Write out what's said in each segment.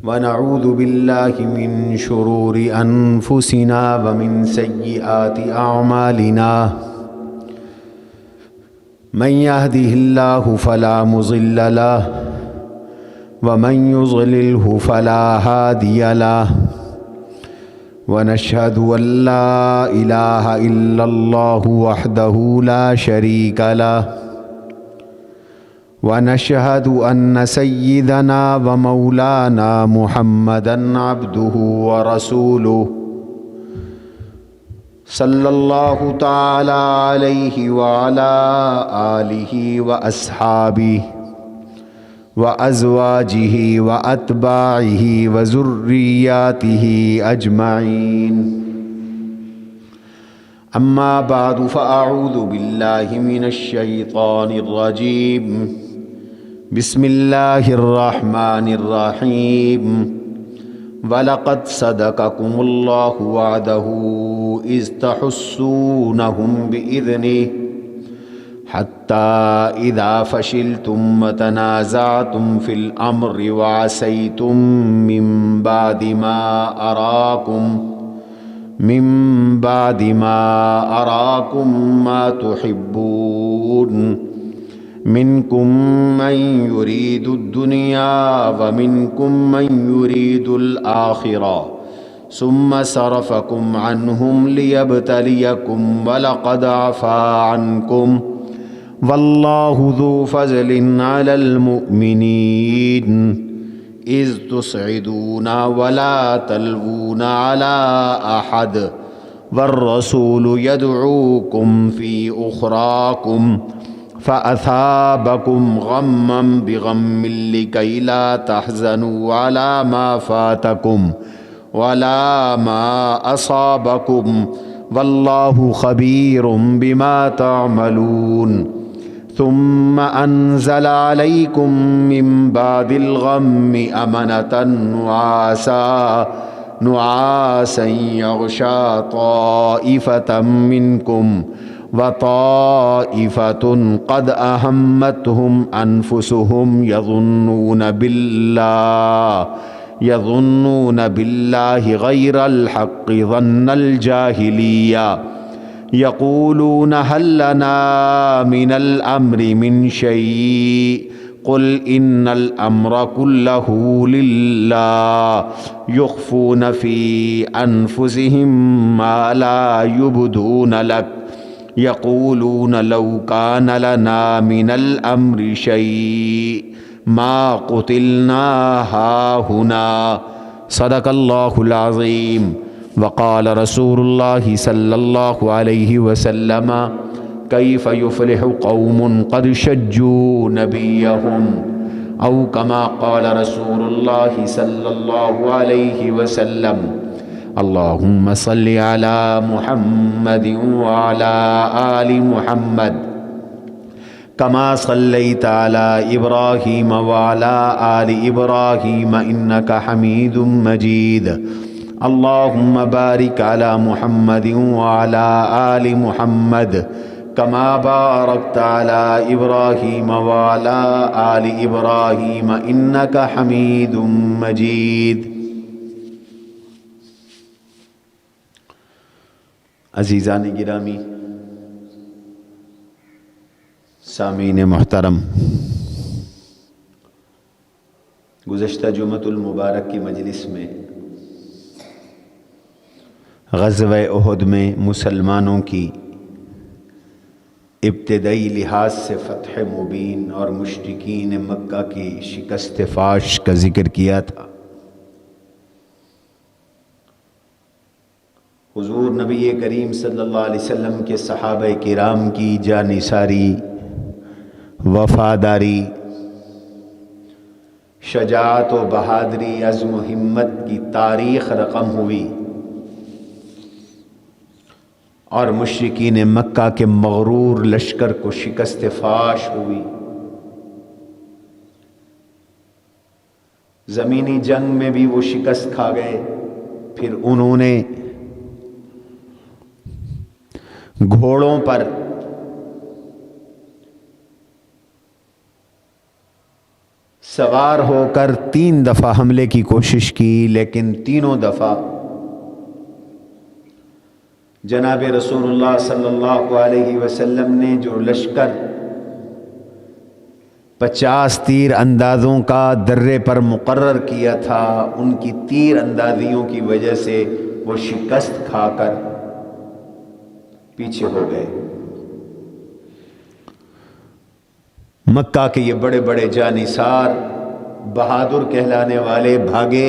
ونعوذ بالله من شرور أنفسنا ومن سيئات أعمالنا من يهده الله فلا مضل له ومن يضلله فلا هادي له ونشهد أن لا إله إلا الله وحده لا شريك له ونشهد أن سيدنا ومولانا محمدًا عبده ورسوله صلى الله تعالى عليه وعلى آله وأصحابه وأزواجه وأتباعه وذرياته أجمعين أما بعد فأعوذ بالله من الشيطان الرجيم بسم الله الرحمن الرحيم ولقد صدقكم الله وعده إذ تحسونهم بإذنه حتى إذا فشلتم وتنازعتم في الأمر وعصيتم من بعد ما أراكم ما تحبون منكم من يريد الدنيا ومنكم من يريد الآخرة ثم صرفكم عنهم ليبتليكم ولقد عفا عنكم والله ذو فضل على المؤمنين إذ تصعدون ولا تلوون على أحد والرسول يدعوكم في أخراكم فأثابكم غما بغم لكي لا تحزنوا على ما فاتكم ولا ما أصابكم والله خبير بما تعملون ثم أنزل عليكم من بعد الغم أمنة نعاسا يغشى طائفة منكم وطائفة قد أهمتهم أنفسهم يظنون بالله غير الحق ظن الجاهلية يقولون هل لنا من الأمر من شيء قل إن الأمر كله لله يخفون في أنفسهم ما لا يبدون لك يقولون لو كان لنا من الأمر شيء ما قتلنا هاهنا صدق الله العظيم وقال رسول الله صلى الله عليه وسلم كيف يفلح قوم قد شجوا نبيهم أو كما قال رسول الله صلى الله عليه وسلم اللهم صل على محمد وعلى آل محمد كما صليت على إبراهيم وعلى آل إبراهيم إنك حميد مجيد اللهم بارك على محمد وعلى آل محمد كما باركت على إبراهيم وعلى آل إبراهيم إنك حميد مجيد عزیزان گرامی، سامعین محترم، گزشتہ جمعۃ المبارک کی مجلس میں غزوہ احد میں مسلمانوں کی ابتدائی لحاظ سے فتح مبین اور مشرکین مکہ کی شکست فاش کا ذکر کیا تھا۔ حضور نبی کریم صلی اللہ علیہ وسلم کے صحابہ کرام کی جانثاری، وفاداری، شجاعت و بہادری، عزم و ہمت کی تاریخ رقم ہوئی اور مشرکین مکہ کے مغرور لشکر کو شکست فاش ہوئی۔ زمینی جنگ میں بھی وہ شکست کھا گئے، پھر انہوں نے گھوڑوں پر سوار ہو کر 3 دفعہ حملے کی کوشش کی، لیکن تینوں دفعہ جناب رسول اللہ صلی اللہ علیہ وسلم نے جو لشکر 50 تیر اندازوں کا درے پر مقرر کیا تھا، ان کی تیر اندازیوں کی وجہ سے وہ شکست کھا کر پیچھے ہو گئے۔ مکہ کے یہ بڑے بڑے جانثار بہادر کہلانے والے بھاگے۔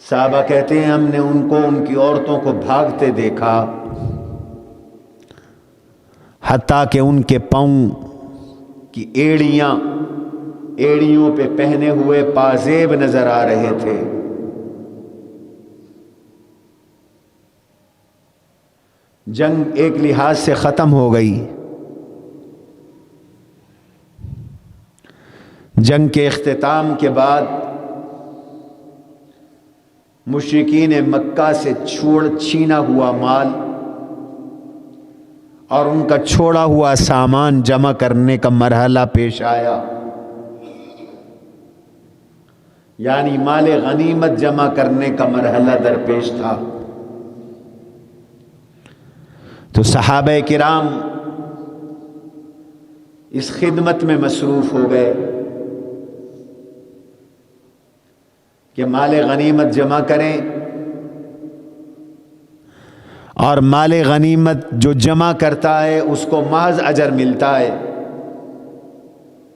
صحابہ کہتے ہیں ہم نے ان کو، ان کی عورتوں کو بھاگتے دیکھا، حتیٰ کہ ان کے پاؤں کی ایڑیوں پہ پہنے ہوئے پازیب نظر آ رہے تھے۔ جنگ ایک لحاظ سے ختم ہو گئی۔ جنگ کے اختتام کے بعد مشرکین مکہ سے چھینا ہوا مال اور ان کا چھوڑا ہوا سامان جمع کرنے کا مرحلہ پیش آیا، یعنی مال غنیمت جمع کرنے کا مرحلہ درپیش تھا۔ تو صحابہ کرام اس خدمت میں مصروف ہو گئے کہ مال غنیمت جمع کریں، اور مال غنیمت جو جمع کرتا ہے اس کو محض اجر ملتا ہے،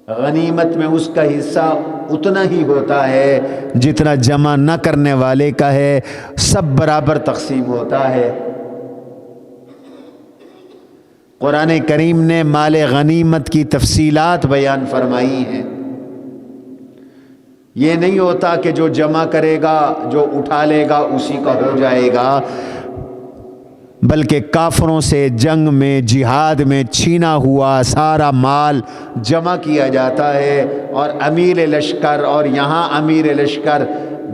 غنیمت میں اس کا حصہ اتنا ہی ہوتا ہے جتنا جمع نہ کرنے والے کا ہے، سب برابر تقسیم ہوتا ہے۔ قرآن کریم نے مال غنیمت کی تفصیلات بیان فرمائی ہیں۔ یہ نہیں ہوتا کہ جو جمع کرے گا، جو اٹھا لے گا اسی کا ہو جائے گا، بلکہ کافروں سے جنگ میں، جہاد میں چھینا ہوا سارا مال جمع کیا جاتا ہے، اور امیر لشکر، اور یہاں امیر لشکر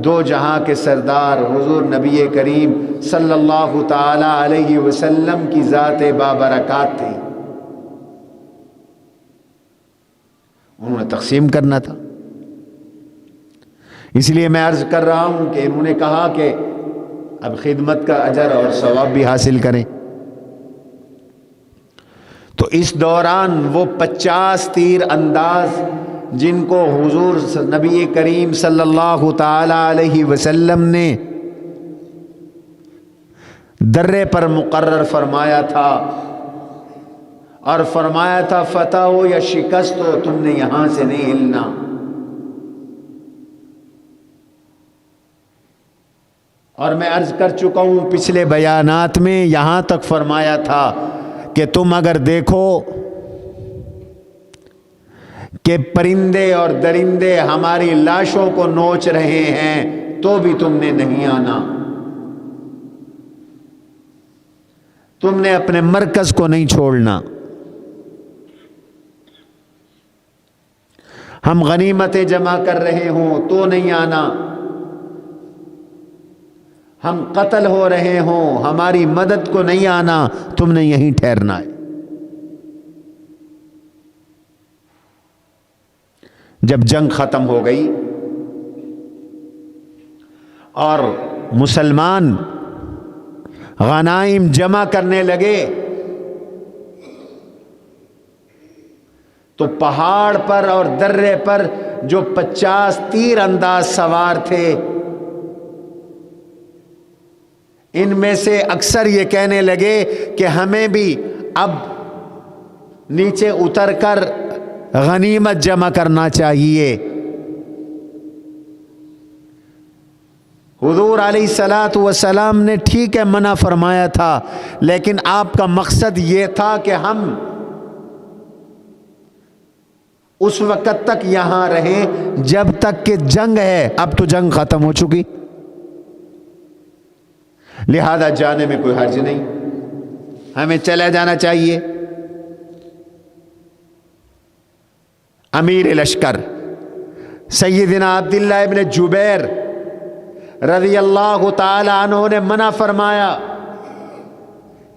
دو جہاں کے سردار حضور نبی کریم صلی اللہ تعالی علیہ وسلم کی ذات بابرکات تھی، انہوں نے تقسیم کرنا تھا۔ اس لیے میں عرض کر رہا ہوں کہ انہوں نے کہا کہ اب خدمت کا اجر اور ثواب بھی حاصل کریں۔ تو اس دوران وہ 50 تیر انداز جن کو حضور نبی کریم صلی اللہ تعالی علیہ وسلم نے درے پر مقرر فرمایا تھا، اور فرمایا تھا فتح ہو یا شکست ہو تم نے یہاں سے نہیں ہلنا، اور میں عرض کر چکا ہوں پچھلے بیانات میں، یہاں تک فرمایا تھا کہ تم اگر دیکھو کہ پرندے اور درندے ہماری لاشوں کو نوچ رہے ہیں تو بھی تم نے نہیں آنا، تم نے اپنے مرکز کو نہیں چھوڑنا۔ ہم غنیمتیں جمع کر رہے ہوں تو نہیں آنا، ہم قتل ہو رہے ہوں ہماری مدد کو نہیں آنا، تم نے یہیں ٹھہرنا ہے۔ جب جنگ ختم ہو گئی اور مسلمان غنائم جمع کرنے لگے تو پہاڑ پر اور درے پر جو 50 تیر انداز سوار تھے، ان میں سے اکثر یہ کہنے لگے کہ ہمیں بھی اب نیچے اتر کر غنیمت جمع کرنا چاہیے۔ حضور علیہ الصلاۃ والسلام نے ٹھیک ہے منع فرمایا تھا، لیکن آپ کا مقصد یہ تھا کہ ہم اس وقت تک یہاں رہیں جب تک کہ جنگ ہے، اب تو جنگ ختم ہو چکی، لہذا جانے میں کوئی حرج نہیں، ہمیں چلا جانا چاہیے۔ امیر لشکر سیدنا عبداللہ ابن جبیر رضی اللہ تعالی عنہ نے منع فرمایا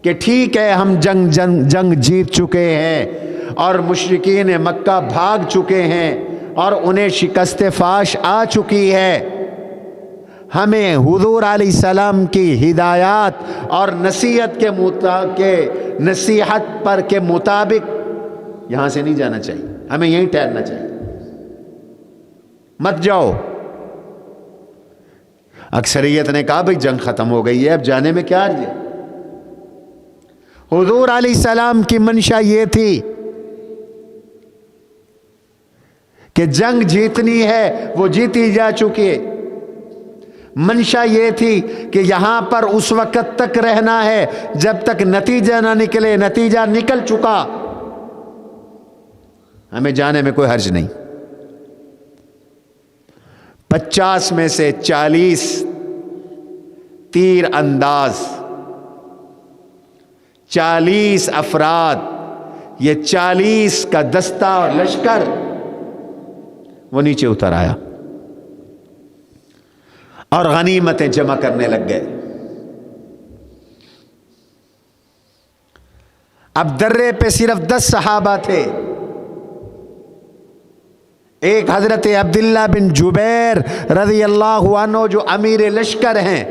کہ ٹھیک ہے ہم جنگ جیت چکے ہیں، اور مشرکین مکہ بھاگ چکے ہیں اور انہیں شکست فاش آ چکی ہے، ہمیں حضور علیہ السلام کی ہدایات اور نصیحت نصیحت پر کے مطابق یہاں سے نہیں جانا چاہیے، ہمیں یہیں ٹھہرنا چاہیے، مت جاؤ۔ اکثریت نے کہا بھئی جنگ ختم ہو گئی ہے، اب جانے میں کیا حرج ہے؟ حضور علیہ السلام کی منشا یہ تھی کہ جنگ جیتنی ہے، وہ جیتی جا چکی ہے۔ منشا یہ تھی کہ یہاں پر اس وقت تک رہنا ہے جب تک نتیجہ نہ نکلے، نتیجہ نکل چکا، ہمیں جانے میں کوئی حرج نہیں۔ 50 میں سے 40 تیر انداز، 40 افراد، یہ 40 کا دستہ اور لشکر وہ نیچے اتر آیا اور غنیمتیں جمع کرنے لگ گئے۔ اب درے پہ صرف 10 صحابہ تھے، ایک حضرت عبداللہ بن جبیر رضی اللہ عنہ جو امیر لشکر ہیں،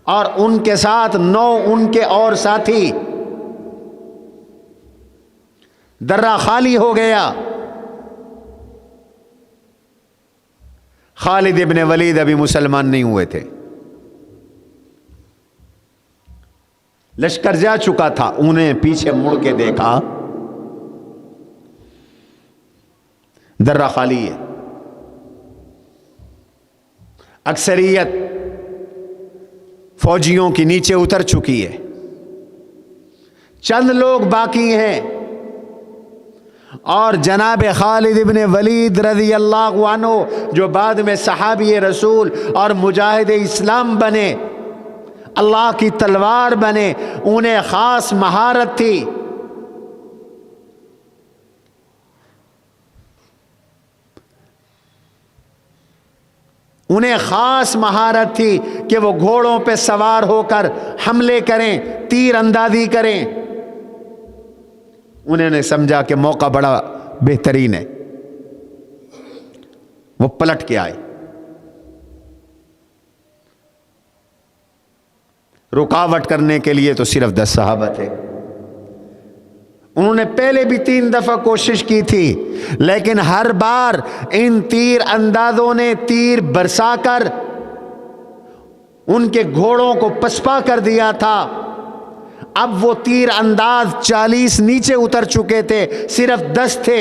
اور ان کے ساتھ 9 ان کے اور ساتھی۔ درہ خالی ہو گیا۔ خالد ابن ولید ابھی مسلمان نہیں ہوئے تھے، لشکر جا چکا تھا، انہیں پیچھے مڑ کے دیکھا، درہ خالی ہے، اکثریت فوجیوں کی نیچے اتر چکی ہے، چند لوگ باقی ہیں، اور جناب خالد ابن ولید رضی اللہ عنہ جو بعد میں صحابی رسول اور مجاہد اسلام بنے، اللہ کی تلوار بنے، انہیں خاص مہارت تھی۔ انہیں خاص مہارت تھی کہ وہ گھوڑوں پہ سوار ہو کر حملے کریں، تیر اندازی کریں۔ انہوں نے سمجھا کہ موقع بڑا بہترین ہے، وہ پلٹ کے آئے۔ رکاوٹ کرنے کے لیے تو صرف 10 صحابہ تھے، انہوں نے پہلے بھی 3 دفعہ کوشش کی تھی، لیکن ہر بار ان تیر اندازوں نے تیر برسا کر ان کے گھوڑوں کو پسپا کر دیا تھا۔ اب وہ تیر انداز 40 نیچے اتر چکے تھے، صرف 10 تھے۔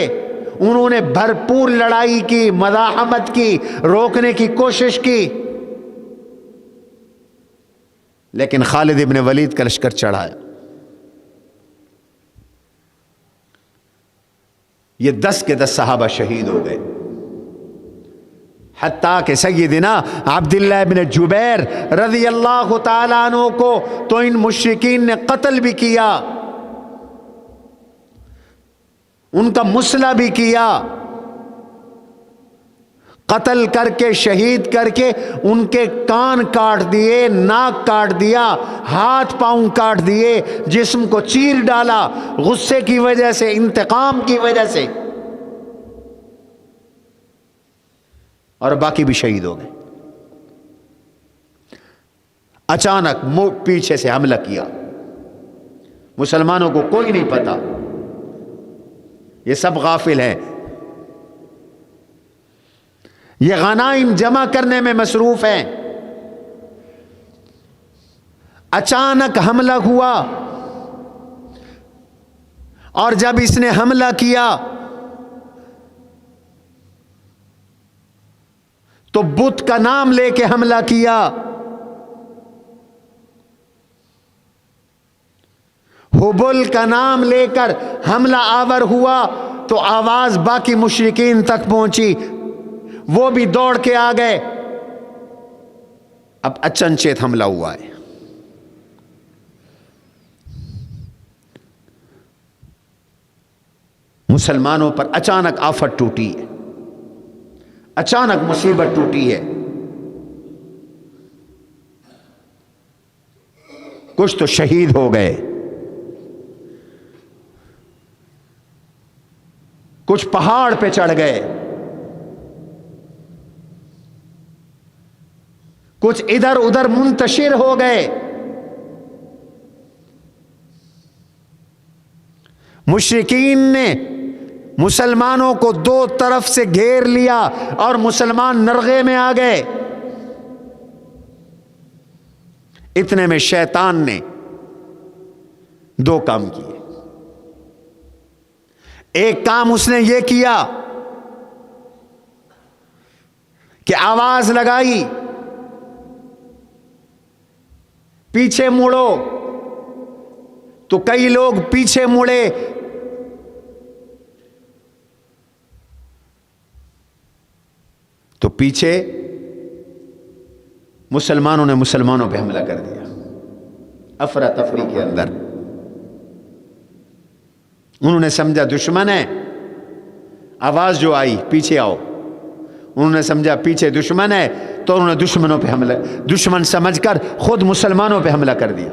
انہوں نے بھرپور لڑائی کی، مزاحمت کی، روکنے کی کوشش کی، لیکن خالد ابن ولید کا لشکر چڑھایا۔ یہ 10 کے 10 صحابہ شہید ہو گئے، حتیٰ کہ سیدنا عبداللہ ابن جبیر رضی اللہ تعالیٰ عنہ کو تو ان مشرکین نے قتل بھی کیا، ان کا مسئلہ بھی کیا، قتل کر کے، شہید کر کے ان کے کان کاٹ دیے، ناک کاٹ دیا، ہاتھ پاؤں کاٹ دیے، جسم کو چیر ڈالا، غصے کی وجہ سے، انتقام کی وجہ سے، اور باقی بھی شہید ہو گئے۔ اچانک پیچھے سے حملہ کیا، مسلمانوں کو کوئی نہیں پتا، یہ سب غافل ہیں، یہ غنائم جمع کرنے میں مصروف ہیں۔ اچانک حملہ ہوا، اور جب اس نے حملہ کیا تو بت کا نام لے کے حملہ کیا۔ حبل کا نام لے کر حملہ آور ہوا تو آواز باقی مشرکین تک پہنچی، وہ بھی دوڑ کے آ گئے۔ اب اچنچیت حملہ ہوا ہے، مسلمانوں پر اچانک آفت ٹوٹی ہے، اچانک مصیبت ٹوٹی ہے۔ کچھ تو شہید ہو گئے، کچھ پہاڑ پہ چڑھ گئے، کچھ ادھر ادھر منتشر ہو گئے۔ مشرکین نے مسلمانوں کو دو طرف سے گھیر لیا اور مسلمان نرغے میں آ گئے۔ اتنے میں شیطان نے دو کام کیے۔ ایک کام اس نے یہ کیا کہ آواز لگائی، پیچھے مڑو، تو کئی لوگ پیچھے مڑے، تو پیچھے مسلمانوں نے مسلمانوں پہ حملہ کر دیا، افراتفری کے اندر۔ انہوں نے سمجھا دشمن ہے، آواز جو آئی پیچھے آؤ، انہوں نے سمجھا پیچھے دشمن ہے، تو انہوں نے دشمنوں پہ حملہ، دشمن سمجھ کر خود مسلمانوں پہ حملہ کر دیا۔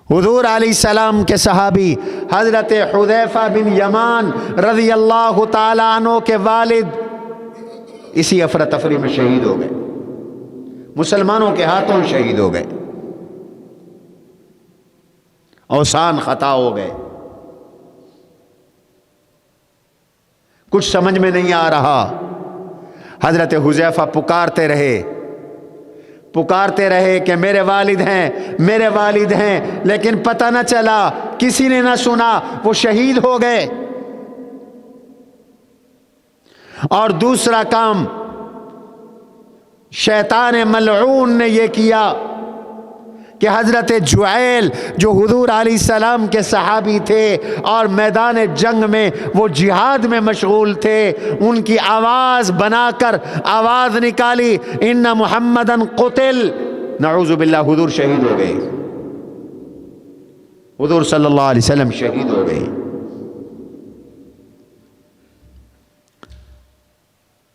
حضور علیہ السلام کے صحابی حضرت حذیفہ بن یمان رضی اللہ تعالی عنہ کے والد اسی افراتفری میں شہید ہو گئے، مسلمانوں کے ہاتھوں شہید ہو گئے، اوسان خطا ہو گئے۔ کچھ سمجھ میں نہیں آ رہا، حضرت حذیفہ پکارتے رہے کہ میرے والد ہیں، میرے والد ہیں، لیکن پتہ نہ چلا، کسی نے نہ سنا، وہ شہید ہو گئے۔ اور دوسرا کام شیطان ملعون نے یہ کیا کہ حضرت جعیل جو حضور علیہ السلام کے صحابی تھے اور میدان جنگ میں وہ جہاد میں مشغول تھے، ان کی آواز بنا کر آواز نکالی، ان محمدن قتل، نعوذ باللہ، حضور شہید ہو گئے، حضور صلی اللہ علیہ وسلم شہید ہو گئے۔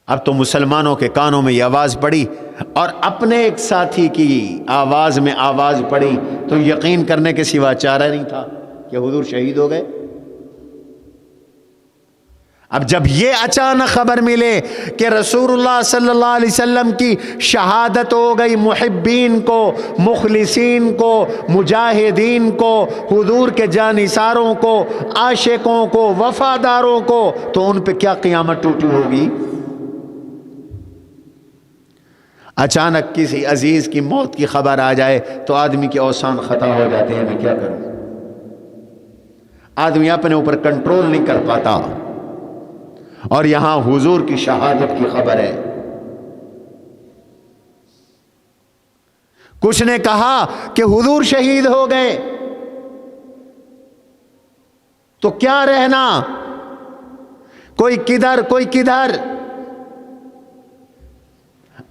اب تو مسلمانوں کے کانوں میں یہ آواز پڑی اور اپنے ایک ساتھی کی آواز میں آواز پڑی تو یقین کرنے کے سوا چارہ نہیں تھا کہ حضور شہید ہو گئے۔ اب جب یہ اچانک خبر ملے کہ رسول اللہ صلی اللہ علیہ وسلم کی شہادت ہو گئی، محبین کو، مخلصین کو، مجاہدین کو، حضور کے جانثاروں کو، عاشقوں کو، وفاداروں کو، تو ان پہ کیا قیامت ٹوٹی ہوگی۔ اچانک کسی عزیز کی موت کی خبر آ جائے تو آدمی کے اوسان خطا ہو جاتے ہیں، میں کیا کروں، آدمی اپنے اوپر کنٹرول نہیں کر پاتا۔ اور یہاں حضور کی شہادت کی خبر ہے۔ کچھ نے کہا کہ حضور شہید ہو گئے تو کیا رہنا، کوئی کدھر کوئی کدھر۔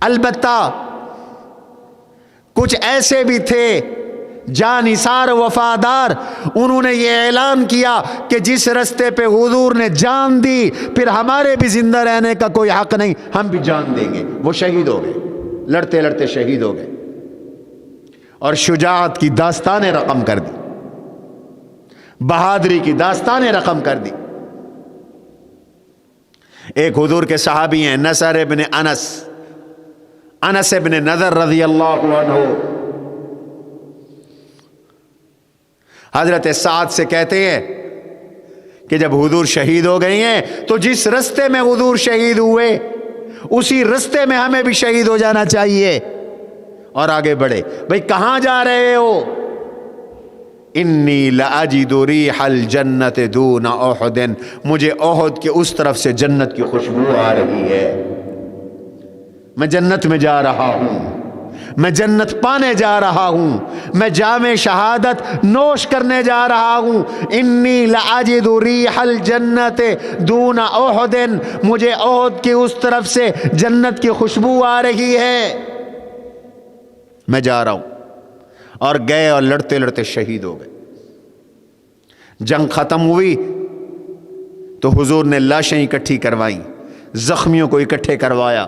البتہ کچھ ایسے بھی تھے جانثار وفادار، انہوں نے یہ اعلان کیا کہ جس رستے پہ حضور نے جان دی پھر ہمارے بھی زندہ رہنے کا کوئی حق نہیں، ہم بھی جان دیں گے۔ وہ شہید ہو گئے، لڑتے لڑتے شہید ہو گئے اور شجاعت کی داستانیں رقم کر دی، بہادری کی داستانیں رقم کر دی۔ ایک حضور کے صحابی ہیں نصر ابن انس ابن نضر رضی اللہ عنہ، حضرت سعد سے کہتے ہیں کہ جب حضور شہید ہو گئی ہیں تو جس رستے میں حضور شہید ہوئے اسی رستے میں ہمیں بھی شہید ہو جانا چاہیے۔ اور آگے بڑھے، بھئی کہاں جا رہے ہو؟ انی لاجد ریح الجنت دون احد، مجھے احد کے اس طرف سے جنت کی خوشبو آ رہی ہے، میں جنت میں جا رہا ہوں، میں جنت پانے جا رہا ہوں، میں جام شہادت نوش کرنے جا رہا ہوں۔ انی لاجد ریح الجنت دون احد، مجھے احد کی اس طرف سے جنت کی خوشبو آ رہی ہے، میں جا رہا ہوں۔ اور گئے اور لڑتے لڑتے شہید ہو گئے۔ جنگ ختم ہوئی تو حضور نے لاشیں اکٹھی کروائیں، زخمیوں کو اکٹھے کروایا۔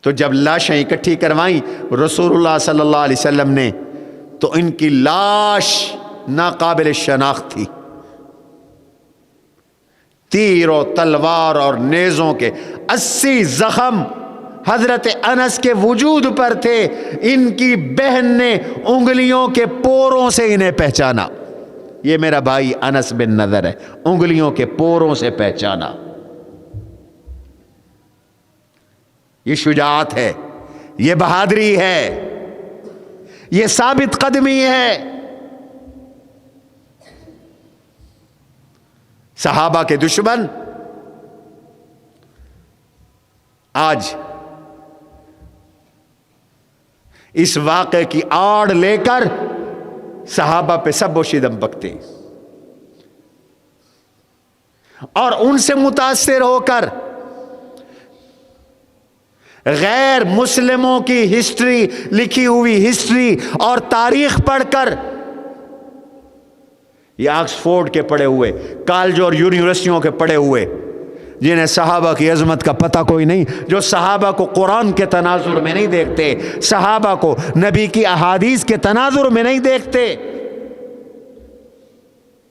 تو جب لاشیں اکٹھی کروائیں رسول اللہ صلی اللہ علیہ وسلم نے، تو ان کی لاش ناقابل شناخت تھی. تیر و تلوار اور نیزوں کے 80 زخم حضرت انس کے وجود پر تھے. ان کی بہن نے انگلیوں کے پوروں سے انہیں پہچانا. یہ میرا بھائی انس بن نضر ہے, انگلیوں کے پوروں سے پہچانا. یہ شجاعت ہے, یہ بہادری ہے, یہ ثابت قدمی ہے. صحابہ کے دشمن آج اس واقعے کی آڑ لے کر صحابہ پہ سب و شدم بکتے اور ان سے متاثر ہو کر غیر مسلموں کی ہسٹری, لکھی ہوئی ہسٹری اور تاریخ پڑھ کر, یہ آکسفورڈ کے پڑھے ہوئے, کالج اور یونیورسٹیوں کے پڑھے ہوئے, جنہیں صحابہ کی عظمت کا پتہ کوئی نہیں, جو صحابہ کو قرآن کے تناظر میں نہیں دیکھتے, صحابہ کو نبی کی احادیث کے تناظر میں نہیں دیکھتے,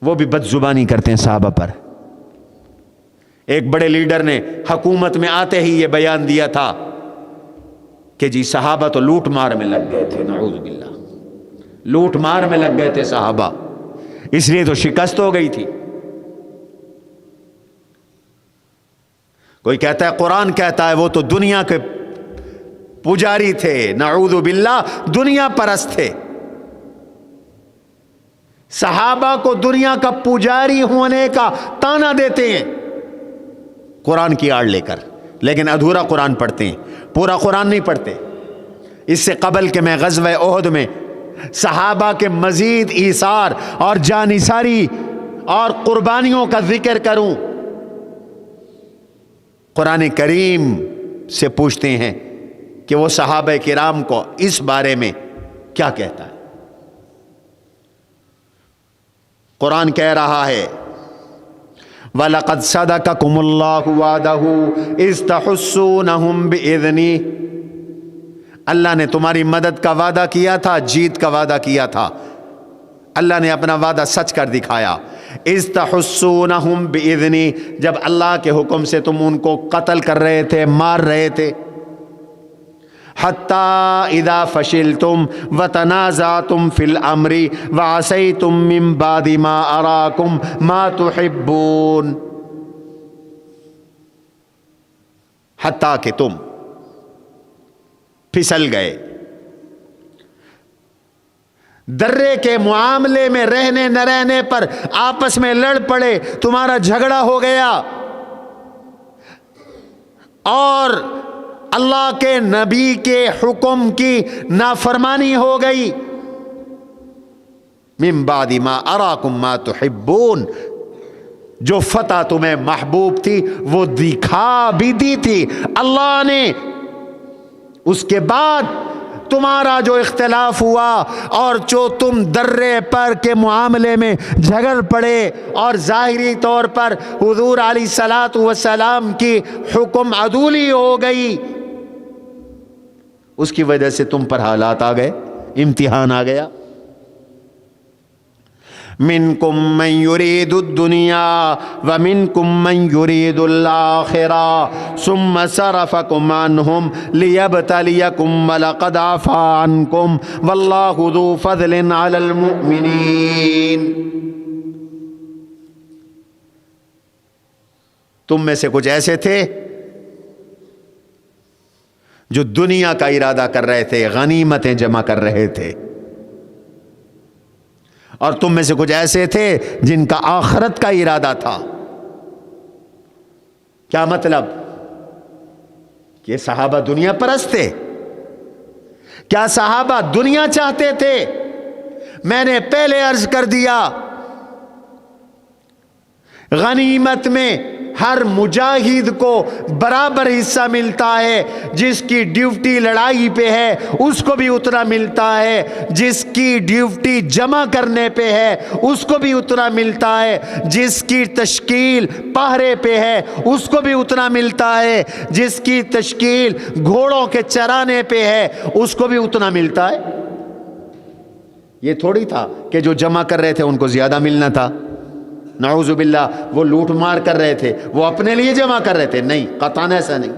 وہ بھی بد زبانی کرتے ہیں صحابہ پر. ایک بڑے لیڈر نے حکومت میں آتے ہی یہ بیان دیا تھا کہ جی صحابہ تو لوٹ مار میں لگ گئے تھے, نعوذ باللہ, لوٹ مار میں لگ گئے تھے صحابہ, اس لیے تو شکست ہو گئی تھی. کوئی کہتا ہے قرآن کہتا ہے وہ تو دنیا کے پجاری تھے, نعوذ باللہ, دنیا پرست تھے. صحابہ کو دنیا کا پجاری ہونے کا تانا دیتے ہیں قرآن کی آڑ لے کر, لیکن ادھورا قرآن پڑھتے ہیں, پورا قرآن نہیں پڑھتے. اس سے قبل کہ میں غزوہ احد میں صحابہ کے مزید ایثار اور جانثاری اور قربانیوں کا ذکر کروں, قرآن کریم سے پوچھتے ہیں کہ وہ صحابہ کرام کو اس بارے میں کیا کہتا ہے. قرآن کہہ رہا ہے وَلَقَدْ صَدَقَكُمُ اللَّهُ وَعْدَهُ إِذْ تَحُسُّونَهُمْ بِإِذْنِهِ, اللہ نے تمہاری مدد کا وعدہ کیا تھا, جیت کا وعدہ کیا تھا. اللہ نے اپنا وعدہ سچ کر دکھایا. اِذْ تَحُسُّونَهُمْ بِإِذْنِهِ, جب اللہ کے حکم سے تم ان کو قتل کر رہے تھے, مار رہے تھے. حَتَّى إِذَا فَشِلْتُمْ وَتَنَازَعْتُمْ فِي الْأَمْرِ وَعَصَيْتُمْ مِنْ بَعْدِ مَا أَرَاكُمْ مَا تُحِبُّونَ, حتیٰ کہ تم پھسل گئے, درے کے معاملے میں رہنے نہ رہنے پر آپس میں لڑ پڑے, تمہارا جھگڑا ہو گیا اور اللہ کے نبی کے حکم کی نافرمانی ہو گئی. من بعد ما اراکم ما تحبون, جو فتح تمہیں محبوب تھی وہ دکھا بھی دی تھی اللہ نے, اس کے بعد تمہارا جو اختلاف ہوا اور جو تم درے پر کے معاملے میں جھگڑ پڑے اور ظاہری طور پر حضور علیہ الصلوۃ والسلام کی حکم عدولی ہو گئی, اس کی وجہ سے تم پر حالات آ گئے, امتحان آ گیا. منکم من یرید الدنیا ومنکم من یرید الآخرہ ثم صرفکم عنہم لیبتلیکم ولقد عفا عنکم واللہ ذو فضل علی المؤمنین. تم میں سے کچھ ایسے تھے جو دنیا کا ارادہ کر رہے تھے, غنیمتیں جمع کر رہے تھے, اور تم میں سے کچھ ایسے تھے جن کا آخرت کا ارادہ تھا. کیا مطلب؟ کہ صحابہ دنیا پرست تھے؟ کیا صحابہ دنیا چاہتے تھے؟ میں نے پہلے عرض کر دیا, غنیمت میں ہر مجاہد کو برابر حصہ ملتا ہے, جس کی ڈیوٹی لڑائی پہ ہے اس کو بھی اتنا ملتا ہے, جس کی ڈیوٹی جمع کرنے پہ ہے اس کو بھی اتنا ملتا ہے, جس کی تشکیل پہرے پہ ہے اس کو بھی اتنا ملتا ہے, جس کی تشکیل گھوڑوں کے چرانے پہ ہے اس کو بھی اتنا ملتا ہے. یہ تھوڑی تھا کہ جو جمع کر رہے تھے ان کو زیادہ ملنا تھا. نعوذ باللہ وہ لوٹ مار کر رہے تھے, وہ اپنے لیے جمع کر رہے تھے. نہیں, قطعاً ایسا نہیں.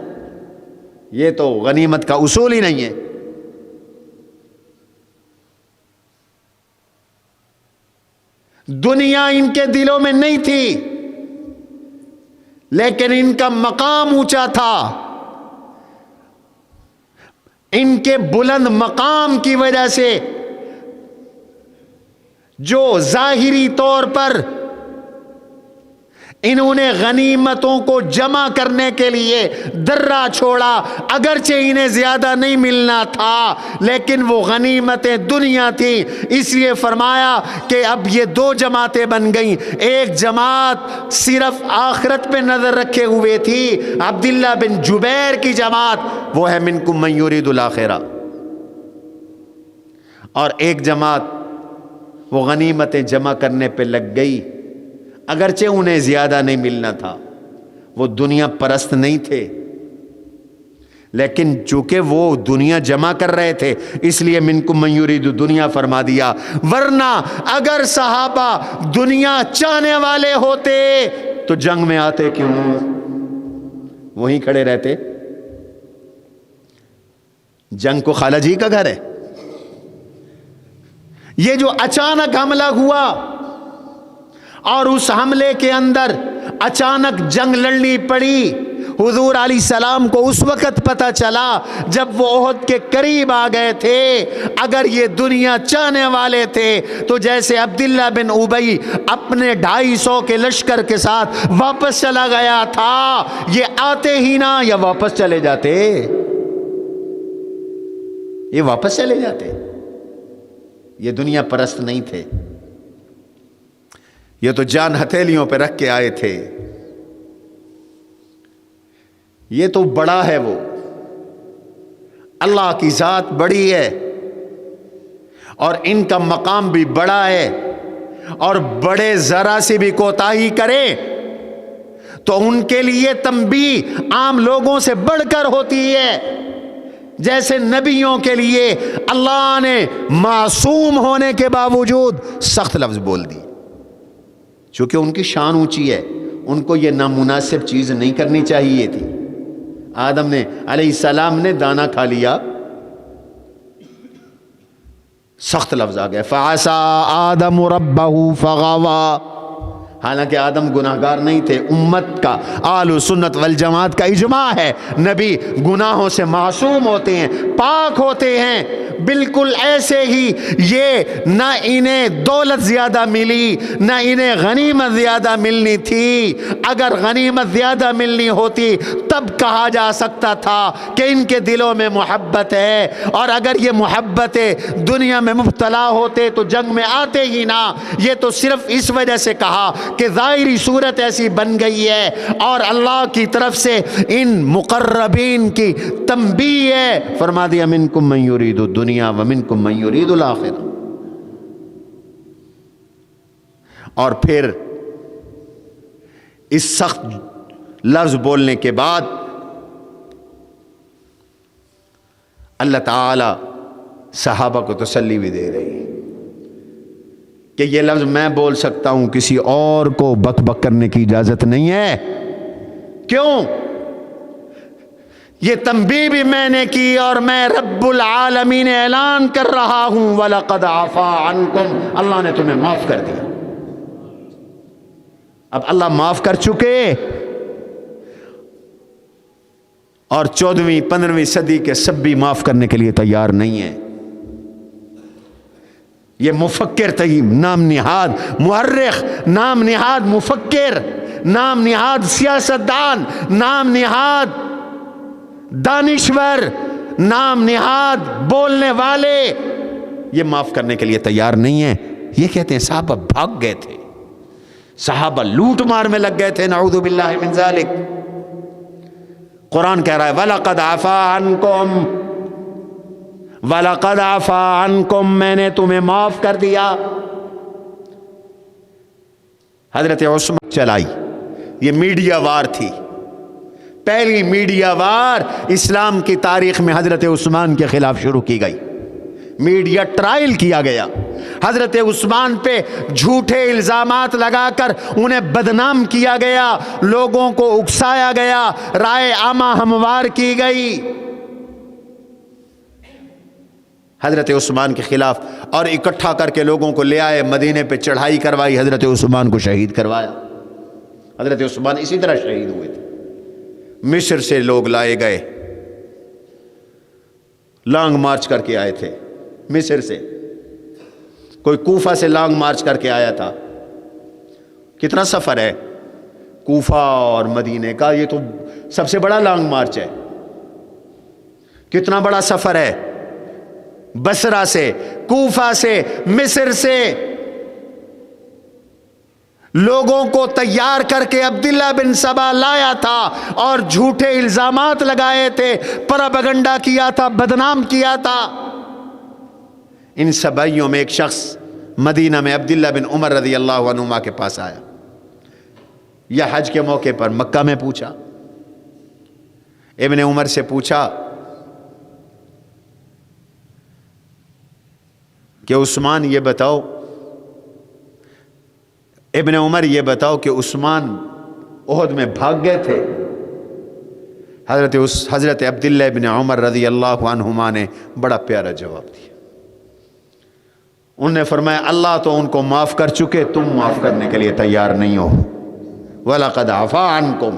یہ تو غنیمت کا اصول ہی نہیں ہے. دنیا ان کے دلوں میں نہیں تھی, لیکن ان کا مقام اونچا تھا. ان کے بلند مقام کی وجہ سے جو ظاہری طور پر انہوں نے غنیمتوں کو جمع کرنے کے لیے درہ چھوڑا, اگرچہ انہیں زیادہ نہیں ملنا تھا لیکن وہ غنیمتیں دنیا تھی. اس لیے فرمایا کہ اب یہ دو جماعتیں بن گئیں. ایک جماعت صرف آخرت پہ نظر رکھے ہوئے تھی, عبداللہ بن جبیر کی جماعت, وہ ہے منکم من یرید الآخرہ. اور ایک جماعت وہ غنیمتیں جمع کرنے پہ لگ گئی, اگرچہ انہیں زیادہ نہیں ملنا تھا. وہ دنیا پرست نہیں تھے, لیکن چونکہ وہ دنیا جمع کر رہے تھے اس لیے منکم من یرید دنیا فرما دیا. ورنہ اگر صحابہ دنیا چاہنے والے ہوتے تو جنگ میں آتے کیوں؟ وہیں کھڑے رہتے. جنگ کو خالہ جی کا گھر ہے. یہ جو اچانک حملہ ہوا اور اس حملے کے اندر اچانک جنگ لڑنی پڑی, حضور علیہ السلام کو اس وقت پتہ چلا جب وہ احد کے قریب آ گئے تھے. اگر یہ دنیا چاہنے والے تھے تو جیسے عبداللہ بن ابی اپنے 250 کے لشکر کے ساتھ واپس چلا گیا تھا, یہ آتے ہی نہ یا واپس چلے جاتے, یہ واپس چلے جاتے. یہ دنیا پرست نہیں تھے, یہ تو جان ہتھیلیوں پہ رکھ کے آئے تھے. یہ تو بڑا ہے, وہ اللہ کی ذات بڑی ہے اور ان کا مقام بھی بڑا ہے, اور بڑے ذرا سے بھی کوتاہی کرے تو ان کے لیے تنبیہ عام لوگوں سے بڑھ کر ہوتی ہے. جیسے نبیوں کے لیے اللہ نے معصوم ہونے کے باوجود سخت لفظ بول دی, چونکہ ان کی شان اونچی ہے, ان کو یہ نامناسب چیز نہیں کرنی چاہیے تھی. آدم نے علیہ السلام نے دانا کھا لیا, سخت لفظ آ گیا, فعصى آدم ربہ فغوى. حالانکہ آدم گناہگار نہیں تھے. امت کا اہل سنت والجماعت کا اجماع ہے نبی گناہوں سے معصوم ہوتے ہیں, پاک ہوتے ہیں. بالکل ایسے ہی یہ نہ انہیں دولت زیادہ ملی نہ انہیں غنیمت زیادہ ملنی تھی. اگر غنیمت زیادہ ملنی ہوتی تب کہا جا سکتا تھا کہ ان کے دلوں میں محبت ہے, اور اگر یہ محبت دنیا میں مبتلا ہوتے تو جنگ میں آتے ہی نہ. یہ تو صرف اس وجہ سے کہا کہ ظاہری صورت ایسی بن گئی ہے اور اللہ کی طرف سے ان مقربین کی تنبیہ ہے. فرما دیا منکم من یرید الدنیا ومنکم من یرید الآخرہ. اور پھر اس سخت لفظ بولنے کے بعد اللہ تعالی صحابہ کو تسلی بھی دے رہی ہے کہ یہ لفظ میں بول سکتا ہوں, کسی اور کو بک بک کرنے کی اجازت نہیں ہے. کیوں؟ یہ تنبیہ بھی میں نے کی اور میں رب العالمین اعلان کر رہا ہوں وَلَقَدْ عَفَا عَنْكُمْ, اللہ نے تمہیں معاف کر دیا. اب اللہ معاف کر چکے اور 14ویں 15ویں صدی کے سب بھی معاف کرنے کے لیے تیار نہیں ہیں. یہ مفکر تھے, نام نہاد مورخ, نام نہاد مفکر, نام نہاد سیاستدان, نام نہاد دانشور, نام نہاد بولنے والے, یہ معاف کرنے کے لیے تیار نہیں ہیں. یہ کہتے ہیں صحابہ بھاگ گئے تھے, صحابہ لوٹ مار میں لگ گئے تھے, نعوذ باللہ من ذالک. قرآن کہہ رہا ہے وَلَقَدْ عَفَا عَنْكُمْ, وَلَقَدْ عَفَا عَنْكُمْ, میں نے تمہیں معاف کر دیا. حضرت عثمان چلائی, یہ میڈیا وار تھی, پہلی میڈیا وار اسلام کی تاریخ میں حضرت عثمان کے خلاف شروع کی گئی. میڈیا ٹرائل کیا گیا، حضرت عثمان پہ جھوٹے الزامات لگا کر انہیں بدنام کیا گیا، لوگوں کو اکسایا گیا، رائے عامہ ہموار کی گئی حضرت عثمان کے خلاف، اور اکٹھا کر کے لوگوں کو لے آئے، مدینے پہ چڑھائی کروائی، حضرت عثمان کو شہید کروایا۔ حضرت عثمان اسی طرح شہید ہوئے تھے۔ مصر سے لوگ لائے گئے، لانگ مارچ کر کے آئے تھے مصر سے، کوئی کوفہ سے لانگ مارچ کر کے آیا تھا۔ کتنا سفر ہے کوفہ اور مدینے کا، یہ تو سب سے بڑا لانگ مارچ ہے۔ کتنا بڑا سفر ہے، بصرہ سے، کوفہ سے، مصر سے لوگوں کو تیار کر کے عبداللہ بن سبا لایا تھا اور جھوٹے الزامات لگائے تھے، پروپیگنڈا کیا تھا، بدنام کیا تھا۔ ان سبائیوں میں ایک شخص مدینہ میں عبداللہ بن عمر رضی اللہ عنہما کے پاس آیا، یا حج کے موقع پر مکہ میں پوچھا، ابن عمر سے پوچھا کہ عثمان یہ بتاؤ، ابن عمر یہ بتاؤ کہ عثمان احد میں بھاگ گئے تھے؟ حضرت عبداللہ ابن عمر رضی اللہ عنہما نے بڑا پیارا جواب دیا۔ انہوں نے فرمایا اللہ تو ان کو معاف کر چکے، تم معاف کرنے کے لیے تیار نہیں ہو۔ وَلَقَدْ عَفَا عَنْكُمْ،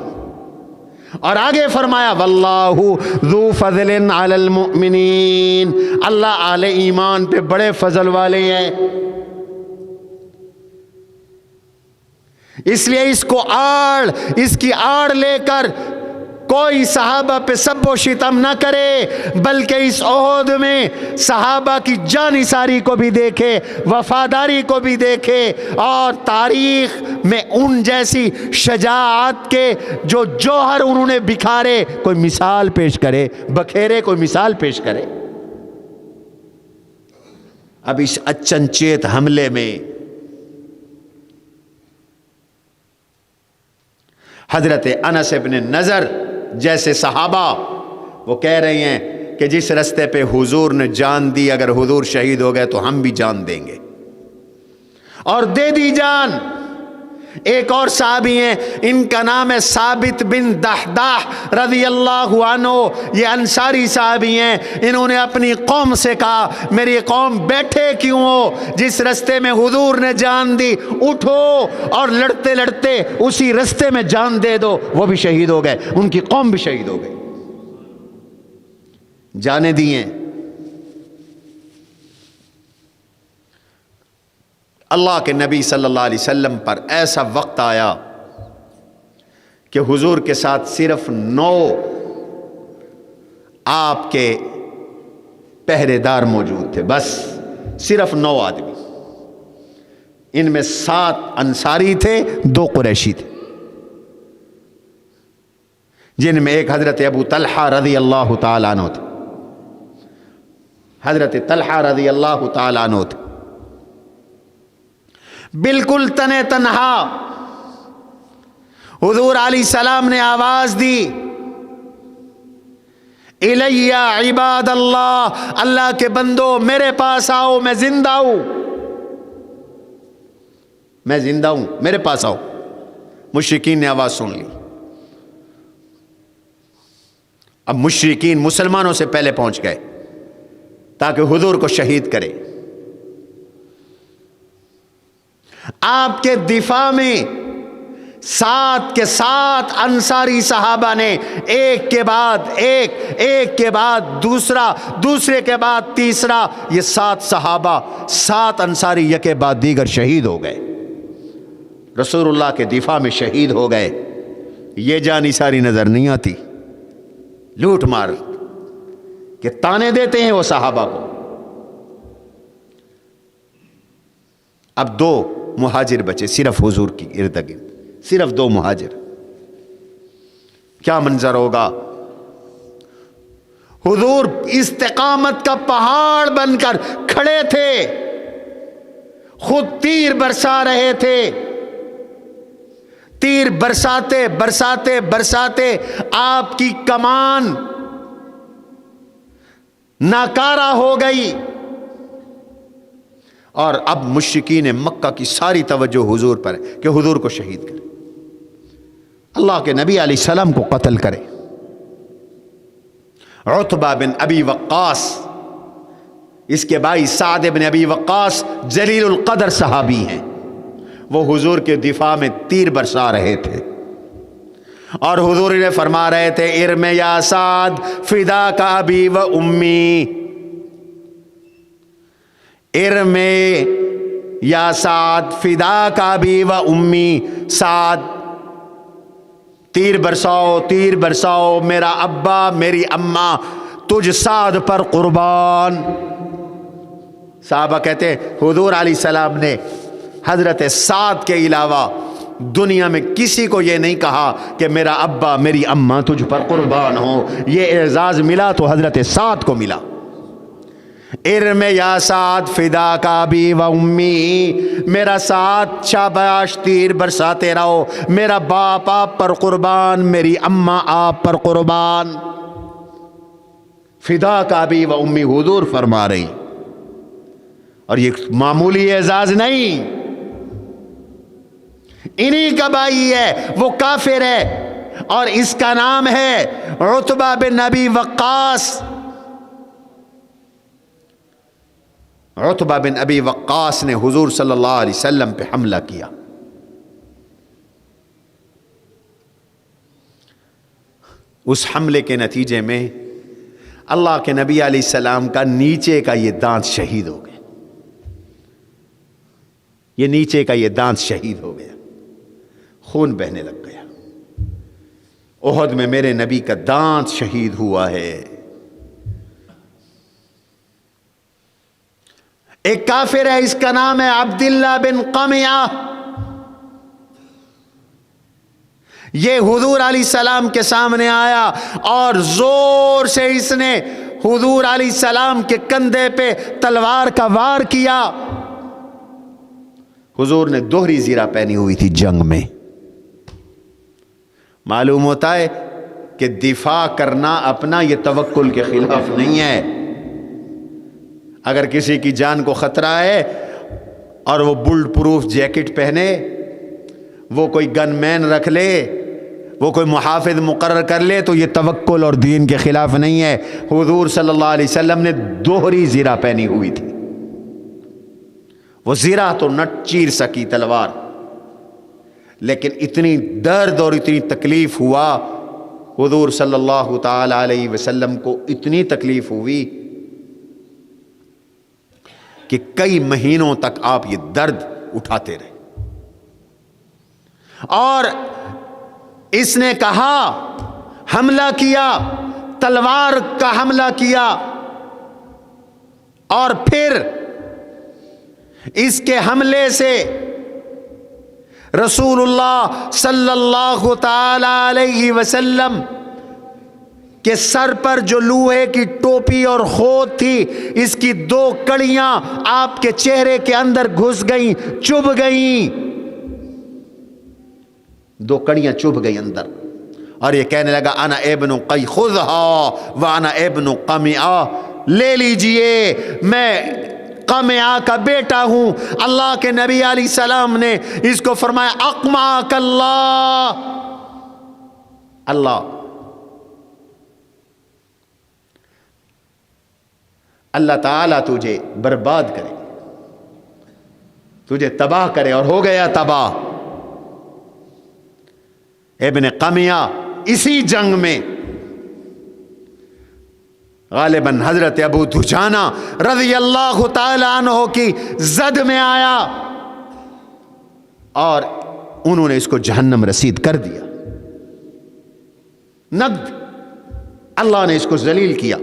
اور آگے فرمایا وَاللَّهُ ذُو فَضْلٍ عَلَى الْمُؤْمِنِينَ، اللہ اہل ایمان پہ بڑے فضل والے ہیں۔ اس لیے اس کو اس کی آڑ لے کر کوئی صحابہ پہ سب و شتم نہ کرے، بلکہ اس عہد میں صحابہ کی جانثاری کو بھی دیکھے، وفاداری کو بھی دیکھے، اور تاریخ میں ان جیسی شجاعت کے جو جوہر انہوں نے بکھارے کوئی مثال پیش کرے، بکھیرے کوئی مثال پیش کرے۔ اب اس اچنچیت حملے میں حضرت انس ابن نضر جیسے صحابہ وہ کہہ رہے ہیں کہ جس رستے پہ حضور نے جان دی، اگر حضور شہید ہو گئے تو ہم بھی جان دیں گے، اور دے دی جان۔ ایک اور صحابی ہیں، ان کا نام ہے ثابت بن دحداح رضی اللہ عنہ، یہ انصاری صحابی ہیں۔ انہوں نے اپنی قوم سے کہا میری قوم بیٹھے کیوں ہو، جس رستے میں حضور نے جان دی اٹھو اور لڑتے لڑتے اسی رستے میں جان دے دو۔ وہ بھی شہید ہو گئے، ان کی قوم بھی شہید ہو گئی، جانے دیے۔ اللہ کے نبی صلی اللہ علیہ وسلم پر ایسا وقت آیا کہ حضور کے ساتھ صرف 9 آپ کے پہرے دار موجود تھے، بس صرف 9 آدمی، ان میں 7 انصاری تھے، 2 قریشی تھے، جن میں ایک حضرت ابو طلحہ رضی اللہ تعالیٰ عنہ تھے۔ حضرت طلحہ رضی اللہ تعالیٰ عنہ تھے، بالکل تنے تنہا۔ حضور علیہ السلام نے آواز دی الیہ عباد اللہ، اللہ کے بندو میرے پاس آؤ، میں زندہ ہوں، میں زندہ ہوں، میرے پاس آؤ۔ مشرکین نے آواز سن لی، اب مشرکین مسلمانوں سے پہلے پہنچ گئے تاکہ حضور کو شہید کرے۔ آپ کے دفاع میں 7 کے 7 انصاری صحابہ نے ایک کے بعد ایک، ایک کے بعد دوسرا، دوسرے کے بعد تیسرا، یہ 7 صحابہ، 7 انصاری یکے بعد دیگر شہید ہو گئے، رسول اللہ کے دفاع میں شہید ہو گئے۔ یہ جانی ساری نظر نہیں آتی، لوٹ مار کہ تانے دیتے ہیں وہ صحابہ کو۔ اب 2 مہاجر بچے صرف حضور کی ارد گرد، صرف 2 مہاجر۔ کیا منظر ہوگا؟ حضور استقامت کا پہاڑ بن کر کھڑے تھے، خود تیر برسا رہے تھے، تیر برساتے برساتے برساتے آپ کی کمان ناکارہ ہو گئی، اور اب مشرکین مکہ کی ساری توجہ حضور پر ہے کہ حضور کو شہید کرے، اللہ کے نبی علیہ السلام کو قتل کرے۔ عتبہ بن ابی وقاص، اس کے بھائی سعد بن ابی وقاص جلیل القدر صحابی ہیں، وہ حضور کے دفاع میں تیر برسا رہے تھے اور حضور نے فرما رہے تھے ارم یا سعد فداک ابی و امی، ارم یا سعد فداک ابی و امی، سعد تیر برساؤ تیر برساؤ، میرا ابا میری اماں تجھ سعد پر قربان۔ صحابہ کہتے ہیں حضور علیہ السلام نے حضرت سعد کے علاوہ دنیا میں کسی کو یہ نہیں کہا کہ میرا ابا میری اماں تجھ پر قربان ہو، یہ اعزاز ملا تو حضرت سعد کو ملا۔ ارم یا سعد فداک ابی و امی، میرا سعد شاباش تیر برساتے رہو، میرا باپ آپ پر قربان، میری اماں آپ پر قربان۔ فداک ابی و امی حضور فرما رہی، اور یہ معمولی اعزاز نہیں، انہی کا بھائی ہے، وہ کافر ہے اور اس کا نام ہے عتبہ بن ابی وقاص۔ عتبہ بن ابی وقاص نے حضور صلی اللہ علیہ وسلم پہ حملہ کیا، اس حملے کے نتیجے میں اللہ کے نبی علیہ السلام کا نیچے کا یہ دانت شہید ہو گیا، یہ نیچے کا یہ دانت شہید ہو گیا، خون بہنے لگ گیا۔ احد میں میرے نبی کا دانت شہید ہوا ہے۔ ایک کافر ہے، اس کا نام ہے عبداللہ بن قمیعہ، یہ حضور علیہ السلام کے سامنے آیا اور زور سے اس نے حضور علیہ السلام کے کندھے پہ تلوار کا وار کیا۔ حضور نے دوہری زیرہ پہنی ہوئی تھی جنگ میں۔ معلوم ہوتا ہے کہ دفاع کرنا اپنا یہ توکل کے خلاف نہیں ہے۔ اگر کسی کی جان کو خطرہ ہے اور وہ بلٹ پروف جیکٹ پہنے، وہ کوئی گن مین رکھ لے، وہ کوئی محافظ مقرر کر لے، تو یہ توکل اور دین کے خلاف نہیں ہے۔ حضور صلی اللہ علیہ وسلم نے دوہری زیرہ پہنی ہوئی تھی، وہ زیرہ تو نہ چیر سکی تلوار، لیکن اتنی درد اور اتنی تکلیف ہوا حضور صلی اللہ تعالی علیہ وسلم کو، اتنی تکلیف ہوئی کہ کئی مہینوں تک آپ یہ درد اٹھاتے رہے۔ اور اس نے کہا، حملہ کیا، تلوار کا حملہ کیا، اور پھر اس کے حملے سے رسول اللہ صلی اللہ تعالی علیہ وسلم کہ سر پر جو لوہے کی ٹوپی اور خود تھی، اس کی دو کڑیاں آپ کے چہرے کے اندر گھس گئیں، چبھ گئیں، دو کڑیاں چبھ گئیں اندر، اور یہ کہنے لگا انا ابن قی خذھا وانا ابن قمیعہ، لے لیجئے، میں قمیعہ کا بیٹا ہوں۔ اللہ کے نبی علیہ السلام نے اس کو فرمایا اقمعک اللہ، اللہ تعالیٰ تجھے برباد کرے، تجھے تباہ کرے، اور ہو گیا تباہ۔ ابن قمیعہ اسی جنگ میں غالباً حضرت ابو دجانہ رضی اللہ تعالی عنہ کی زد میں آیا اور انہوں نے اس کو جہنم رسید کر دیا، نقد اللہ نے اس کو ذلیل کیا۔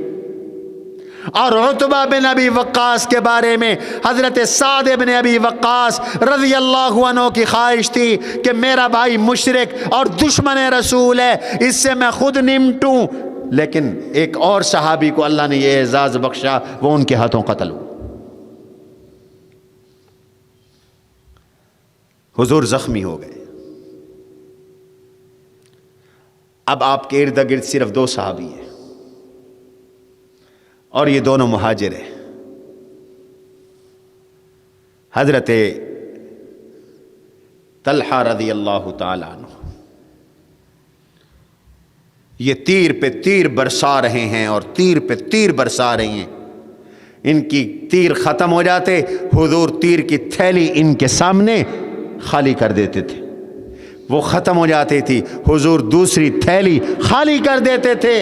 اور عتبہ بن ابی وقاص کے بارے میں حضرت سعد بن ابی وقاص رضی اللہ عنہ کی خواہش تھی کہ میرا بھائی مشرک اور دشمن رسول ہے، اس سے میں خود نمٹوں، لیکن ایک اور صحابی کو اللہ نے یہ اعزاز بخشا، وہ ان کے ہاتھوں قتل ہوا۔ حضور زخمی ہو گئے۔ اب آپ کے ارد گرد صرف دو صحابی ہیں اور یہ دونوں مہاجر ہیں۔ حضرت طلحہ رضی اللہ تعالیٰ عنہ یہ تیر پہ تیر برسا رہے ہیں اور تیر پہ تیر برسا رہے ہیں. ان کی تیر ختم ہو جاتے، حضور تیر کی تھیلی ان کے سامنے خالی کر دیتے تھے. وہ ختم ہو جاتی تھی، حضور دوسری تھیلی خالی کر دیتے تھے.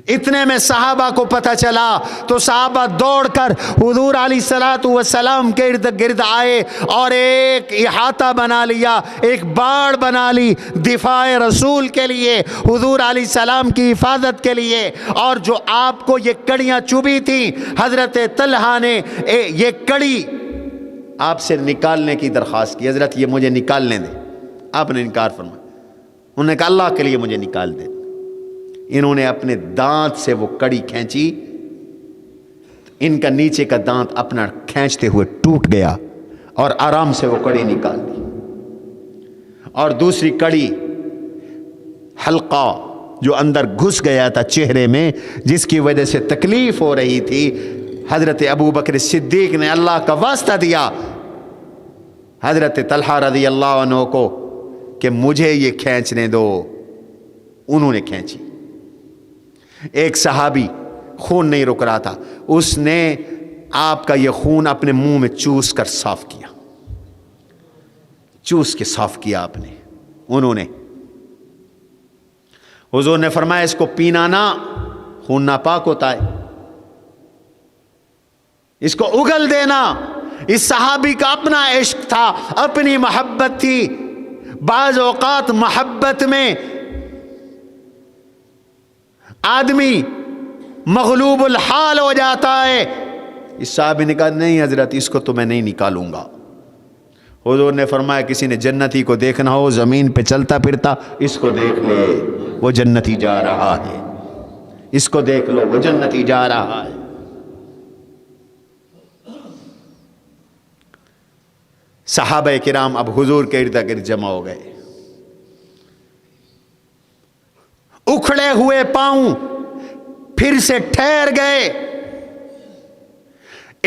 اتنے میں صحابہ کو پتہ چلا تو صحابہ دوڑ کر حضور علیہ الصلوۃ والسلام کے ارد گرد آئے اور ایک احاطہ بنا لیا، ایک باڑ بنا لی دفاع رسول کے لیے، حضور علیہ السلام کی حفاظت کے لیے. اور جو آپ کو یہ کڑیاں چبھی تھیں، حضرت طلحہ نے یہ کڑی آپ سے نکالنے کی درخواست کی، حضرت یہ مجھے نکالنے دیں. آپ نے انکار فرمایا. انہوں نے کہا اللہ کے لیے مجھے نکال دیں. انہوں نے اپنے دانت سے وہ کڑی کھینچی، ان کا نیچے کا دانت اپنا کھینچتے ہوئے ٹوٹ گیا اور آرام سے وہ کڑی نکال دی. اور دوسری کڑی حلقہ جو اندر گھس گیا تھا چہرے میں، جس کی وجہ سے تکلیف ہو رہی تھی، حضرت ابو بکر صدیق نے اللہ کا واسطہ دیا حضرت طلحہ رضی اللہ عنہ کو کہ مجھے یہ کھینچنے دو. انہوں نے کھینچی. ایک صحابی خون نہیں رک رہا تھا، اس نے آپ کا یہ خون اپنے منہ میں چوس کر صاف کیا، چوس کے صاف کیا آپ نے. انہوں نے حضور نے فرمایا اس کو پینا نہ، خون ناپاک ہوتا ہے، اس کو اگل دینا. اس صحابی کا اپنا عشق تھا، اپنی محبت تھی. بعض اوقات محبت میں آدمی مغلوب الحال ہو جاتا ہے. اس صحابی نے کہا نہیں حضرت اس کو تو میں نہیں نکالوں گا. حضور نے فرمایا کسی نے جنتی کو دیکھنا ہو زمین پہ چلتا پھرتا، اس کو دیکھ لے وہ جنتی جا رہا ہے، اس کو دیکھ لو وہ جنتی جا رہا ہے. صحابہ کرام اب حضور کے ارد گرد جمع ہو گئے، اکھڑے ہوئے پاؤں پھر سے ٹھہر گئے.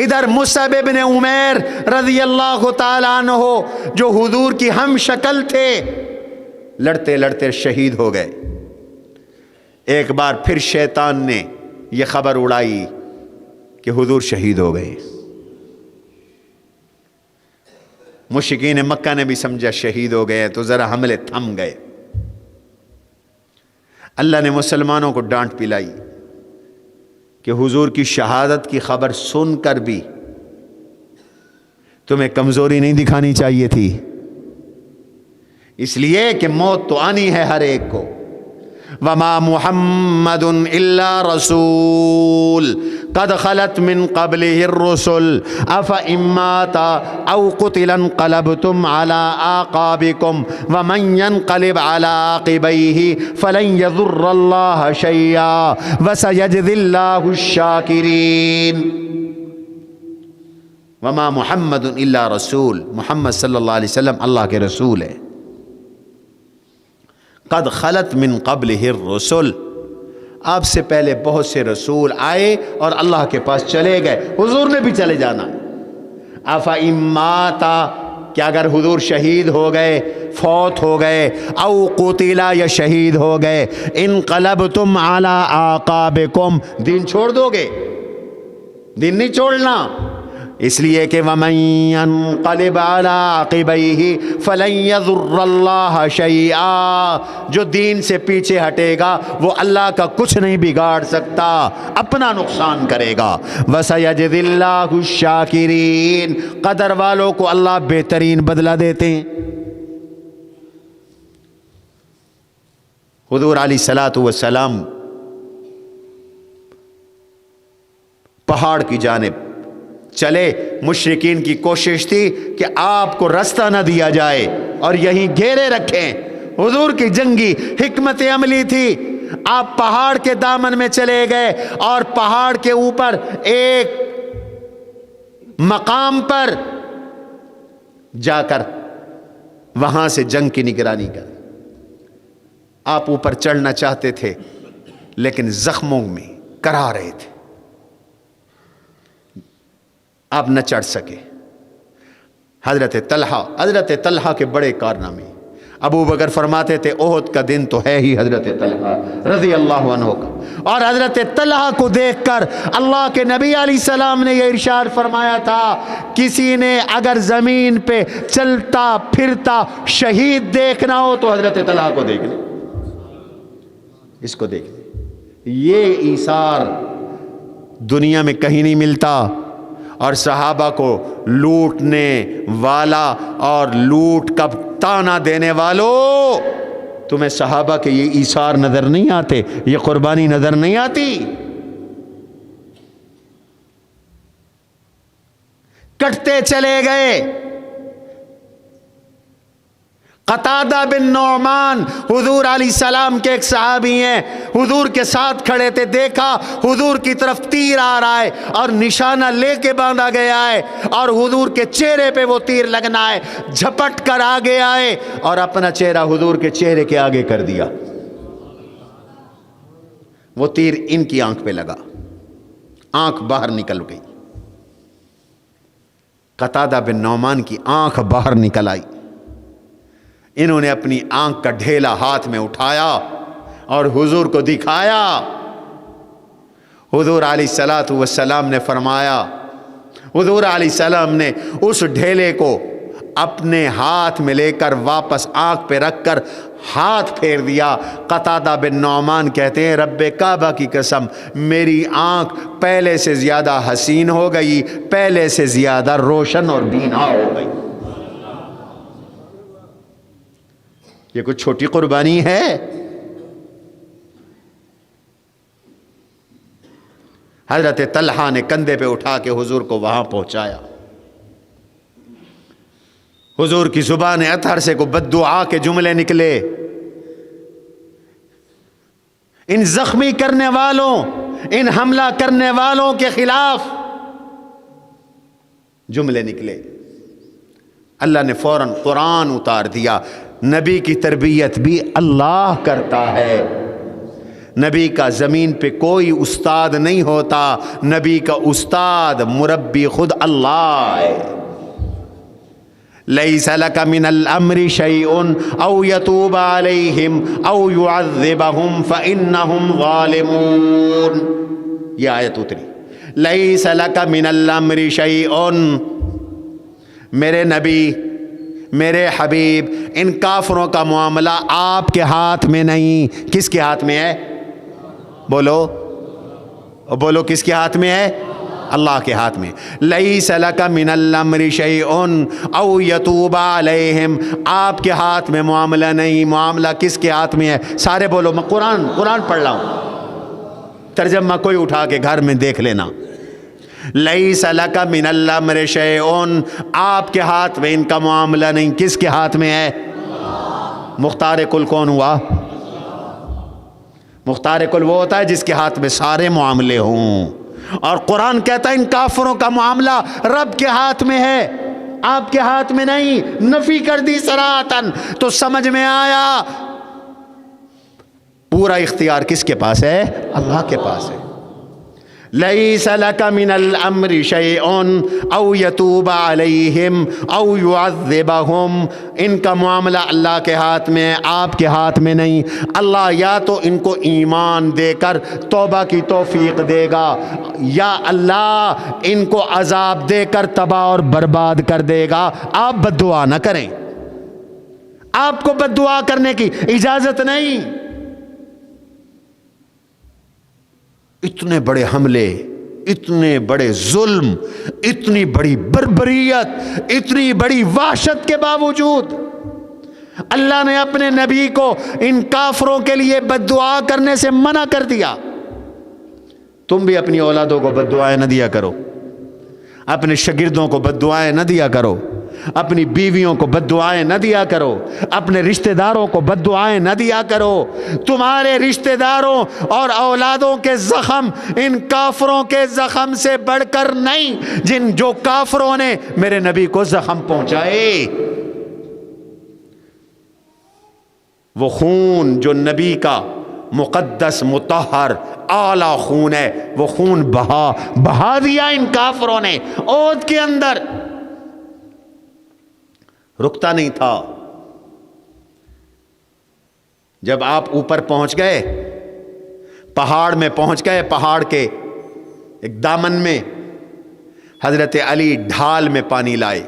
ادھر مصعب بن عمیر رضی اللہ تعالیٰ عنہ جو حضور کی ہم شکل تھے، لڑتے لڑتے شہید ہو گئے. ایک بار پھر شیطان نے یہ خبر اڑائی کہ حضور شہید ہو گئے. مشرکین مکہ نے بھی سمجھا شہید ہو گئے تو ذرا حملے تھم گئے. اللہ نے مسلمانوں کو ڈانٹ پلائی کہ حضور کی شہادت کی خبر سن کر بھی تمہیں کمزوری نہیں دکھانی چاہیے تھی، اس لیے کہ موت تو آنی ہے ہر ایک کو. وما محمد الا رسول قد خلت من قبله الرسل افإن مات او قتل انقلبتم على اعقابكم ومن ينقلب على عقبيه فلن يضر الله شيئا وسيجزي الله الشاكرين. وما محمد الا رسول، محمد صلی اللہ علیہ وسلم اللہ کے رسول ہے. قد خلت من قبلہ الرسل، آپ سے پہلے بہت سے رسول آئے اور اللہ کے پاس چلے گئے، حضور نے بھی چلے جانا. افإن مات، کہ اگر حضور شہید ہو گئے، فوت ہو گئے، او قتلا یا شہید ہو گئے، انقلبتم علی اعقابکم، دین چھوڑ دو گے؟ دین نہیں چھوڑنا، اس لیے کہ وَمَن يَنقَلِبْ عَلَىٰ عَقِبَيْهِ فَلَن يَضُرَّ اللَّهَ شَيْئًا، جو دین سے پیچھے ہٹے گا وہ اللہ کا کچھ نہیں بگاڑ سکتا، اپنا نقصان کرے گا. وَسَيَجْزِي اللَّهُ الشَّاكِرِينَ، قدر والوں کو اللہ بہترین بدلہ دیتے ہیں. حضور علیہ الصلوۃ والسلام پہاڑ کی جانب چلے. مشرکین کی کوشش تھی کہ آپ کو راستہ نہ دیا جائے اور یہیں گھیرے رکھیں. حضور کی جنگی حکمت عملی تھی. آپ پہاڑ کے دامن میں چلے گئے اور پہاڑ کے اوپر ایک مقام پر جا کر وہاں سے جنگ کی نگرانی کر. آپ اوپر چڑھنا چاہتے تھے لیکن زخموں میں کرا رہے تھے. آپ نہ چڑھ سکے۔ حضرت طلحہ کے بڑے کارنامے۔ ابو بکر فرماتے تھے احد کا دن تو ہے ہی حضرت طلحہ رضی اللہ عنہ کا، اور حضرت طلحہ کو دیکھ کر اللہ کے نبی علیہ السلام نے یہ ارشاد فرمایا تھا، کسی نے اگر زمین پہ چلتا پھرتا شہید دیکھنا ہو تو حضرت طلحہ کو دیکھ لے، اس کو دیکھ لے۔ یہ ایثار دنیا میں کہیں نہیں ملتا۔ اور صحابہ کو لوٹنے والا اور لوٹ کا تانا دینے والوں، تمہیں صحابہ کے یہ ایثار نظر نہیں آتے؟ یہ قربانی نظر نہیں آتی؟ کٹتے چلے گئے۔ قتادہ بن نعمان حضور علیہ السلام کے ایک صحابی ہیں، حضور کے ساتھ کھڑے تھے، دیکھا حضور کی طرف تیر آ رہا ہے اور نشانہ لے کے باندھا گیا ہے اور حضور کے چہرے پہ وہ تیر لگنا ہے، جھپٹ کر آگے آئے اور اپنا چہرہ حضور کے چہرے کے آگے کر دیا۔ وہ تیر ان کی آنکھ پہ لگا، آنکھ باہر نکل گئی۔ قتادہ بن نعمان کی آنکھ باہر نکل آئی۔ انہوں نے اپنی آنکھ کا ڈھیلا ہاتھ میں اٹھایا اور حضور کو دکھایا۔ حضور علیہ السلام نے فرمایا، حضور علیہ السلام نے اس ڈھیلے کو اپنے ہاتھ میں لے کر واپس آنکھ پہ رکھ کر ہاتھ پھیر دیا۔ قتادہ بن نعمان کہتے ہیں رب کعبہ کی قسم، میری آنکھ پہلے سے زیادہ حسین ہو گئی، پہلے سے زیادہ روشن اور بینا ہو گئی۔ یہ کوئی چھوٹی قربانی ہے؟ حضرت طلحہ نے کندھے پہ اٹھا کے حضور کو وہاں پہنچایا۔ حضور کی زبان اطہر سے کو بد دعا کے جملے نکلے، ان زخمی کرنے والوں، ان حملہ کرنے والوں کے خلاف جملے نکلے۔ اللہ نے فوراً قرآن اتار دیا۔ نبی کی تربیت بھی اللہ کرتا ہے۔ نبی کا زمین پہ کوئی استاد نہیں ہوتا، نبی کا استاد مربی خود اللہ ہے۔ لیس لک من الامر شیء او یتوب علیہم او یعذبہم فانہم ظالمون۔ یہ آیت اتری، لیس لک من الامر شیء، میرے نبی، میرے حبیب، ان کافروں کا معاملہ آپ کے ہاتھ میں نہیں۔ کس کے ہاتھ میں ہے؟ بولو بولو، کس کے ہاتھ میں ہے؟ اللہ کے ہاتھ میں۔ لیس لک من الامر شیء او یتوب علیہم، آپ کے ہاتھ میں معاملہ نہیں، معاملہ کس کے ہاتھ میں ہے؟ سارے بولو، میں قرآن پڑھ رہا ہوں، ترجمہ کوئی اٹھا کے گھر میں دیکھ لینا۔ لیس لک من الامر شیء، آپ کے ہاتھ میں ان کا معاملہ نہیں، کس کے ہاتھ میں ہے؟ مختار کل کون ہوا؟ مختار کل وہ ہوتا ہے جس کے ہاتھ میں سارے معاملے ہوں، اور قرآن کہتا ہے ان کافروں کا معاملہ رب کے ہاتھ میں ہے، آپ کے ہاتھ میں نہیں۔ نفی کر دی صراحتاً، تو سمجھ میں آیا پورا اختیار کس کے پاس ہے؟ اللہ کے پاس ہے۔ لیس لک من الامر شیء او یتوب علیہم او یعذبہم، ان کا معاملہ اللہ کے ہاتھ میں، آپ کے ہاتھ میں نہیں۔ اللہ یا تو ان کو ایمان دے کر توبہ کی توفیق دے گا، یا اللہ ان کو عذاب دے کر تباہ اور برباد کر دے گا۔ آپ بد دعا نہ کریں، آپ کو بد دعا کرنے کی اجازت نہیں۔ اتنے بڑے حملے، اتنے بڑے ظلم، اتنی بڑی بربریت، اتنی بڑی وحشت کے باوجود اللہ نے اپنے نبی کو ان کافروں کے لیے بد دعا کرنے سے منع کر دیا۔ تم بھی اپنی اولادوں کو بد دعائیں نہ دیا کرو، اپنے شاگردوں کو بد دعائیں نہ دیا کرو، اپنی بیویوں کو بد دعائیں نہ دیا کرو، اپنے رشتہ داروں کو بد دعائیں نہ دیا کرو۔ تمہارے رشتہ داروں اور اولادوں کے زخم ان کافروں کے زخم سے بڑھ کر نہیں، جو کافروں نے میرے نبی کو زخم پہنچائے۔ وہ خون جو نبی کا مقدس مطہر اعلیٰ خون ہے، وہ خون بہا دیا ان کافروں نے احد کے اندر، رکتا نہیں تھا۔ جب آپ اوپر پہنچ گئے، پہاڑ میں پہنچ گئے، پہاڑ کے ایک دامن میں حضرت علی ڈھال میں پانی لائے،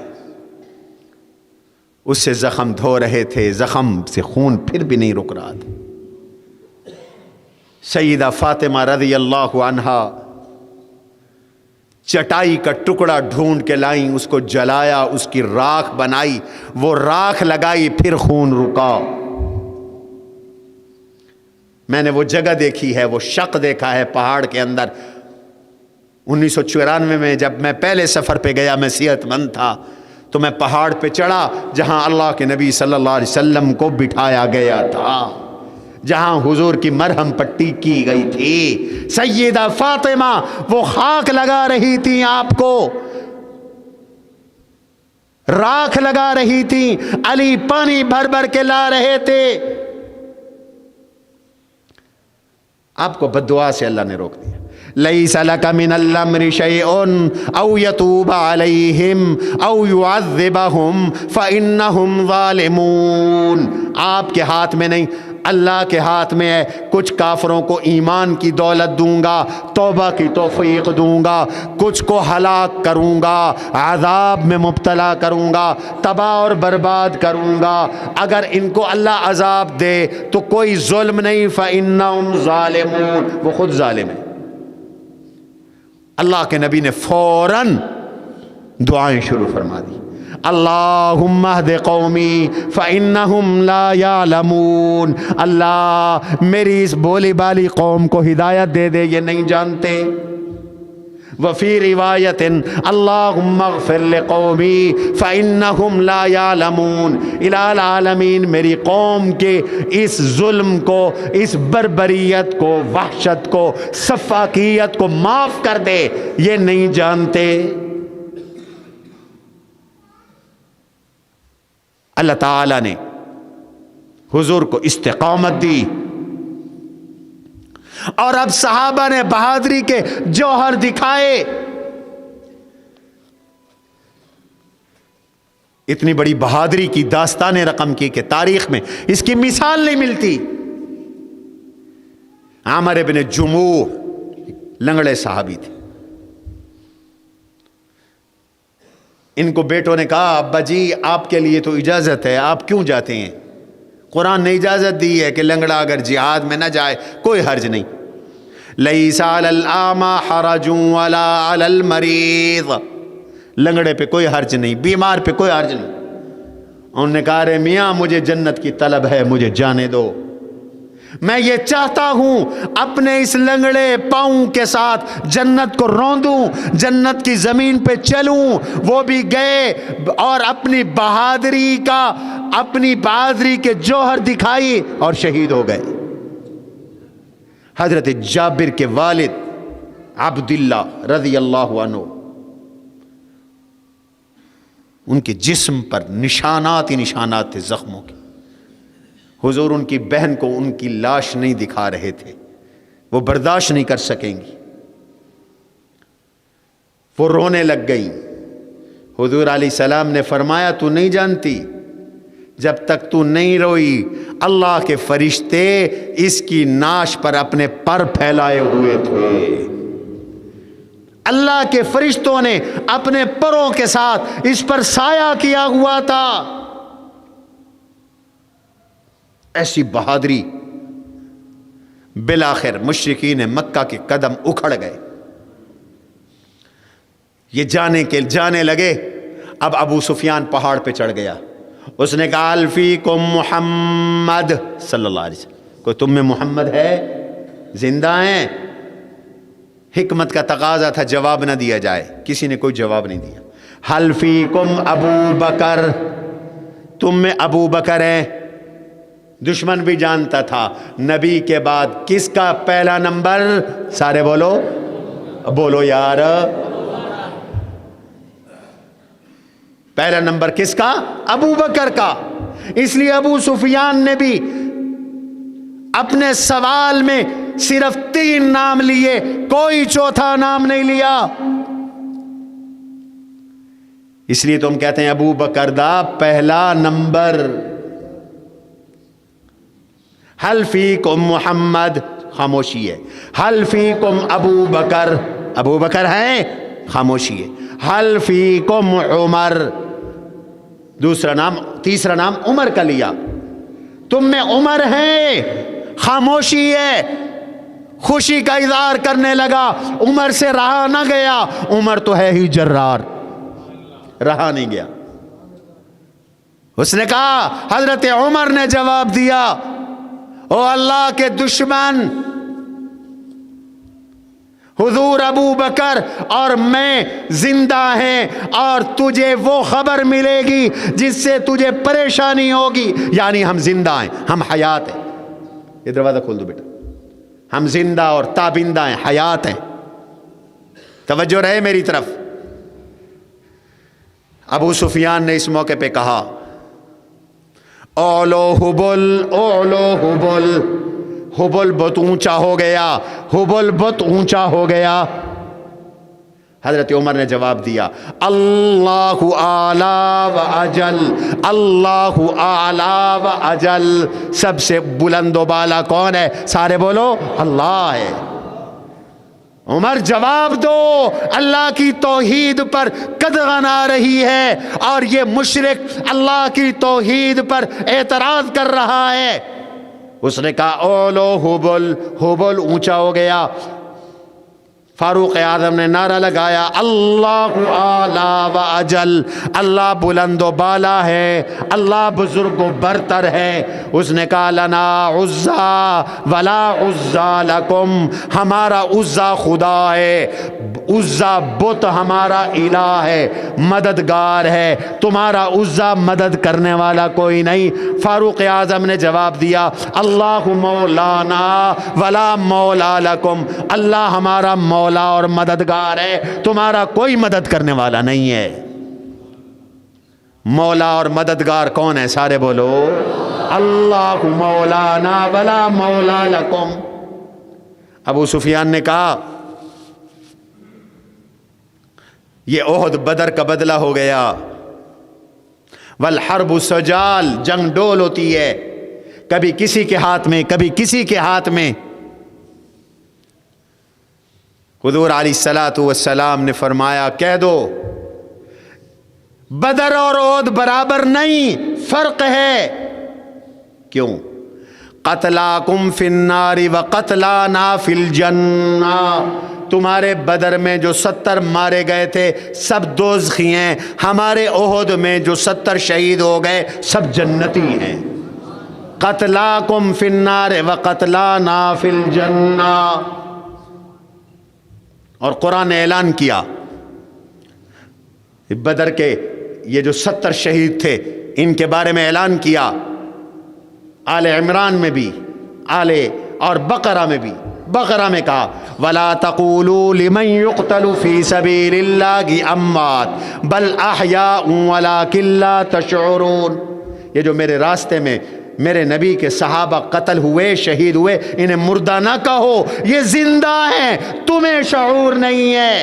اس سے زخم دھو رہے تھے، زخم سے خون پھر بھی نہیں رک رہا تھا۔ سیدہ فاطمہ رضی اللہ عنہا چٹائی کا ٹکڑا ڈھونڈ کے لائیں، اس کو جلایا، اس کی راکھ بنائی، وہ راکھ لگائی، پھر خون رکا۔ میں نے وہ جگہ دیکھی ہے، وہ شق دیکھا ہے پہاڑ کے اندر۔ 1994 میں جب میں پہلے سفر پہ گیا، میں صحت مند تھا، تو میں پہاڑ پہ چڑھا جہاں اللہ کے نبی صلی اللہ علیہ وسلم کو بٹھایا گیا تھا، جہاں حضور کی مرہم پٹی کی گئی تھی۔ سیدہ فاطمہ وہ خاک لگا رہی تھی، آپ کو راکھ لگا رہی تھی، علی پانی بھر بھر کے لا رہے تھے۔ آپ کو بددعا سے اللہ نے روک دیا۔ لیس لک من الامر شیء او یتوب علیہم او یعذبہم فانہم ظالمون۔ آپ کے ہاتھ میں نہیں، اللہ کے ہاتھ میں ہے۔ کچھ کافروں کو ایمان کی دولت دوں گا، توبہ کی توفیق دوں گا، کچھ کو ہلاک کروں گا، عذاب میں مبتلا کروں گا، تباہ اور برباد کروں گا۔ اگر ان کو اللہ عذاب دے تو کوئی ظلم نہیں، فإنہم ظالمون، وہ خود ظالم ہیں۔ اللہ کے نبی نے فوراً دعائیں شروع فرما دی۔ اللہم اہد قومی فإنہم لا یعلمون، اللہ میری اس بولی بالی قوم کو ہدایت دے دے، یہ نہیں جانتے۔ وفی روایت اللہم اغفر لقومی فإنہم لا یعلمون، الہ العالمین میری قوم کے اس ظلم کو، اس بربریت کو، وحشت کو، سفاکیت کو معاف کر دے، یہ نہیں جانتے۔ اللہ تعالیٰ نے حضور کو استقامت دی، اور اب صحابہ نے بہادری کے جوہر دکھائے۔ اتنی بڑی بہادری کی داستانیں رقم کی کہ تاریخ میں اس کی مثال نہیں ملتی۔ عامر ابن جموح لنگڑے صحابی تھے، ان کو بیٹوں نے کہا ابا جی آپ کے لیے تو اجازت ہے، آپ کیوں جاتے ہیں؟ قرآن نے اجازت دی ہے کہ لنگڑا اگر جہاد میں نہ جائے کوئی حرج نہیں۔ لیس علی الاعمی حرج ولا علی المریض، لنگڑے پہ کوئی حرج نہیں، بیمار پہ کوئی حرج نہیں۔ انہوں نے کہا رے میاں مجھے جنت کی طلب ہے، مجھے جانے دو، میں یہ چاہتا ہوں اپنے اس لنگڑے پاؤں کے ساتھ جنت کو روندوں، جنت کی زمین پہ چلوں۔ وہ بھی گئے اور اپنی بہادری کے جوہر دکھائی اور شہید ہو گئے۔ حضرت جابر کے والد عبداللہ رضی اللہ عنہ، ان کے جسم پر نشانات ہی نشانات تھے زخموں کے۔ حضور ان کی بہن کو ان کی لاش نہیں دکھا رہے تھے، وہ برداشت نہیں کر سکیں گی، وہ رونے لگ گئیں۔ حضور علیہ السلام نے فرمایا تو نہیں جانتی، جب تک تو نہیں روئی اللہ کے فرشتے اس کی ناش پر اپنے پر پھیلائے ہوئے تھے۔ اللہ کے فرشتوں نے اپنے پروں کے ساتھ اس پر سایہ کیا ہوا تھا۔ ایسی بہادری، بالآخر مشرکین مکہ کے قدم اکھڑ گئے، یہ جانے لگے۔ اب ابو سفیان پہاڑ پہ چڑھ گیا، اس نے کہا الفیکم محمد صلی اللہ علیہ وسلم، کوئی تم میں محمد ہے؟ زندہ ہیں؟ حکمت کا تقاضا تھا جواب نہ دیا جائے، کسی نے کوئی جواب نہیں دیا۔ حل فیکم ابو بکر، تم میں ابو بکر ہے؟ دشمن بھی جانتا تھا نبی کے بعد کس کا پہلا نمبر، سارے بولو یار، پہلا نمبر کس کا؟ ابو بکر کا۔ اس لیے ابو سفیان نے بھی اپنے سوال میں صرف 3 نام لیے، کوئی چوتھا نام نہیں لیا. اس لیے تو ہم کہتے ہیں ابو بکر دا پہلا نمبر. حل فیکم محمد، خاموشی ہے. حل فیکم ابو بکر، ابو بکر ہے، خاموشی ہے. حل فیکم عمر، دوسرا نام، تیسرا نام عمر کا لیا. تم میں عمر ہے، خاموشی ہے. خوشی کا اظہار کرنے لگا. عمر سے رہا نہ گیا. عمر تو ہے ہی جرار، رہا نہیں گیا. اس نے کہا، حضرت عمر نے جواب دیا، او اللہ کے دشمن، حضور ابو بکر اور میں زندہ ہیں، اور تجھے وہ خبر ملے گی جس سے تجھے پریشانی ہوگی. یعنی ہم زندہ ہیں، ہم حیات ہیں. یہ دروازہ کھول دو بیٹا. ہم زندہ اور تابندہ ہیں، حیات ہیں. توجہ رہے میری طرف. ابو سفیان نے اس موقع پہ کہا، اولو حبل، اولو حبل. حبل بہت اونچا ہو گیا، حبل بہت اونچا ہو گیا. حضرت عمر نے جواب دیا، اللہ اعلی و اجل، اللہ اعلی و اجل. سب سے بلند و بالا کون ہے؟ سارے بولو، اللہ ہے. عمر جواب دو، اللہ کی توحید پر قدغن آ رہی ہے اور یہ مشرک اللہ کی توحید پر اعتراض کر رہا ہے. اس نے کہا اولو حبل، حبل اونچا ہو گیا. فاروق اعظم نے نعرہ لگایا، اللہ اعلی و اجل، اللہ بلند و بالا ہے، اللہ بزرگ و برتر ہے. اس نے کہا لنا عزا ولا عزا لکم، ہمارا عزا خدا ہے، عزا بت ہمارا الہ ہے، مددگار ہے، تمہارا عزا مدد کرنے والا کوئی نہیں. فاروق اعظم نے جواب دیا، اللہ مولانا ولا مولا لکم، اللہ ہمارا مولا اور مددگار ہے، تمہارا کوئی مدد کرنے والا نہیں ہے. مولا اور مددگار کون ہے؟ سارے بولو، اللہ مولانا ولا مولا لکم. ابو سفیان نے کہا، یہ احد بدر کا بدلہ ہو گیا. والحرب سجال، جنگ ڈول ہوتی ہے، کبھی کسی کے ہاتھ میں، کبھی کسی کے ہاتھ میں. حضور علیہ الصلوۃ والسلام نے فرمایا، کہہ دو بدر اور احد برابر نہیں، فرق ہے. کیوں؟ قتلاکم فی النار وقتلانا فی الجنہ. تمہارے بدر میں جو 70 مارے گئے تھے سب دوزخی ہیں، ہمارے احد میں جو 70 شہید ہو گئے سب جنتی ہیں. قتلاکم فی النار وقتلانا فی الجنہ. اور قرآن نے اعلان کیا، بدر کے یہ جو 70 شہید تھے ان کے بارے میں اعلان کیا، آل عمران میں بھی، آل اور بقرہ میں بھی. بقرہ میں کہا، وَلَا تَقُولُوا لِمَنْ يُقْتَلُ فِي سَبِيلِ اللَّهِ أَمْوَاتٌ بَلْ أَحْيَاءٌ وَلَكِنْ لَا تَشْعُرُونَ. یہ جو میرے راستے میں میرے نبی کے صحابہ قتل ہوئے، شہید ہوئے، انہیں مردہ نہ کہو، یہ زندہ ہیں، تمہیں شعور نہیں ہے.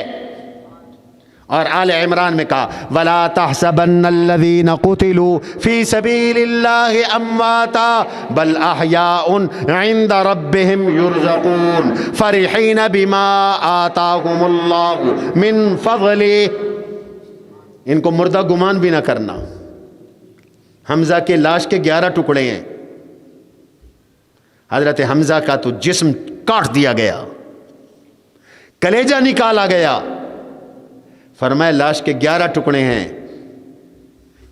اور آل عمران میں کہا، وَلَا تَحْسَبَنَّ الَّذِينَ قُتِلُوا فِي سَبِيلِ اللَّهِ أَمْوَاتًا بَلْ أَحْيَاءٌ عِندَ رَبِّهِمْ يُرْزَقُونَ فَرِحِينَ بِمَا آتَاهُمُ اللَّهُ مِنْ فَضْلِهِ. ان کو مردہ گمان بھی نہ کرنا. حمزہ کے لاش کے 11 ٹکڑے ہیں. حضرت حمزہ کا تو جسم کاٹ دیا گیا، کلیجہ نکالا گیا. فرمایا لاش کے 11 ٹکڑے ہیں،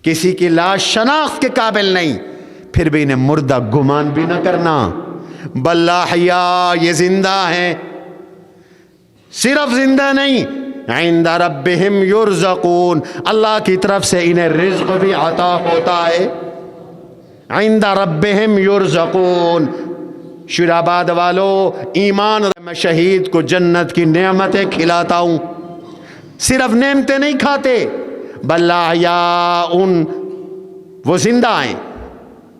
کسی کی لاش شناخت کے قابل نہیں، پھر بھی انہیں مردہ گمان بھی نہ کرنا. بل احیاء، یہ زندہ ہیں، صرف زندہ نہیں، عند ربہم یرزقون، اللہ کی طرف سے انہیں رزق بھی عطا ہوتا ہے. عند ربہم یرزقون. شیرآباد والو، ایمان، میں شہید کو جنت کی نعمتیں کھلاتا ہوں، صرف نعمتیں نہیں کھاتے. بل احیاء، وہ زندہ ہیں.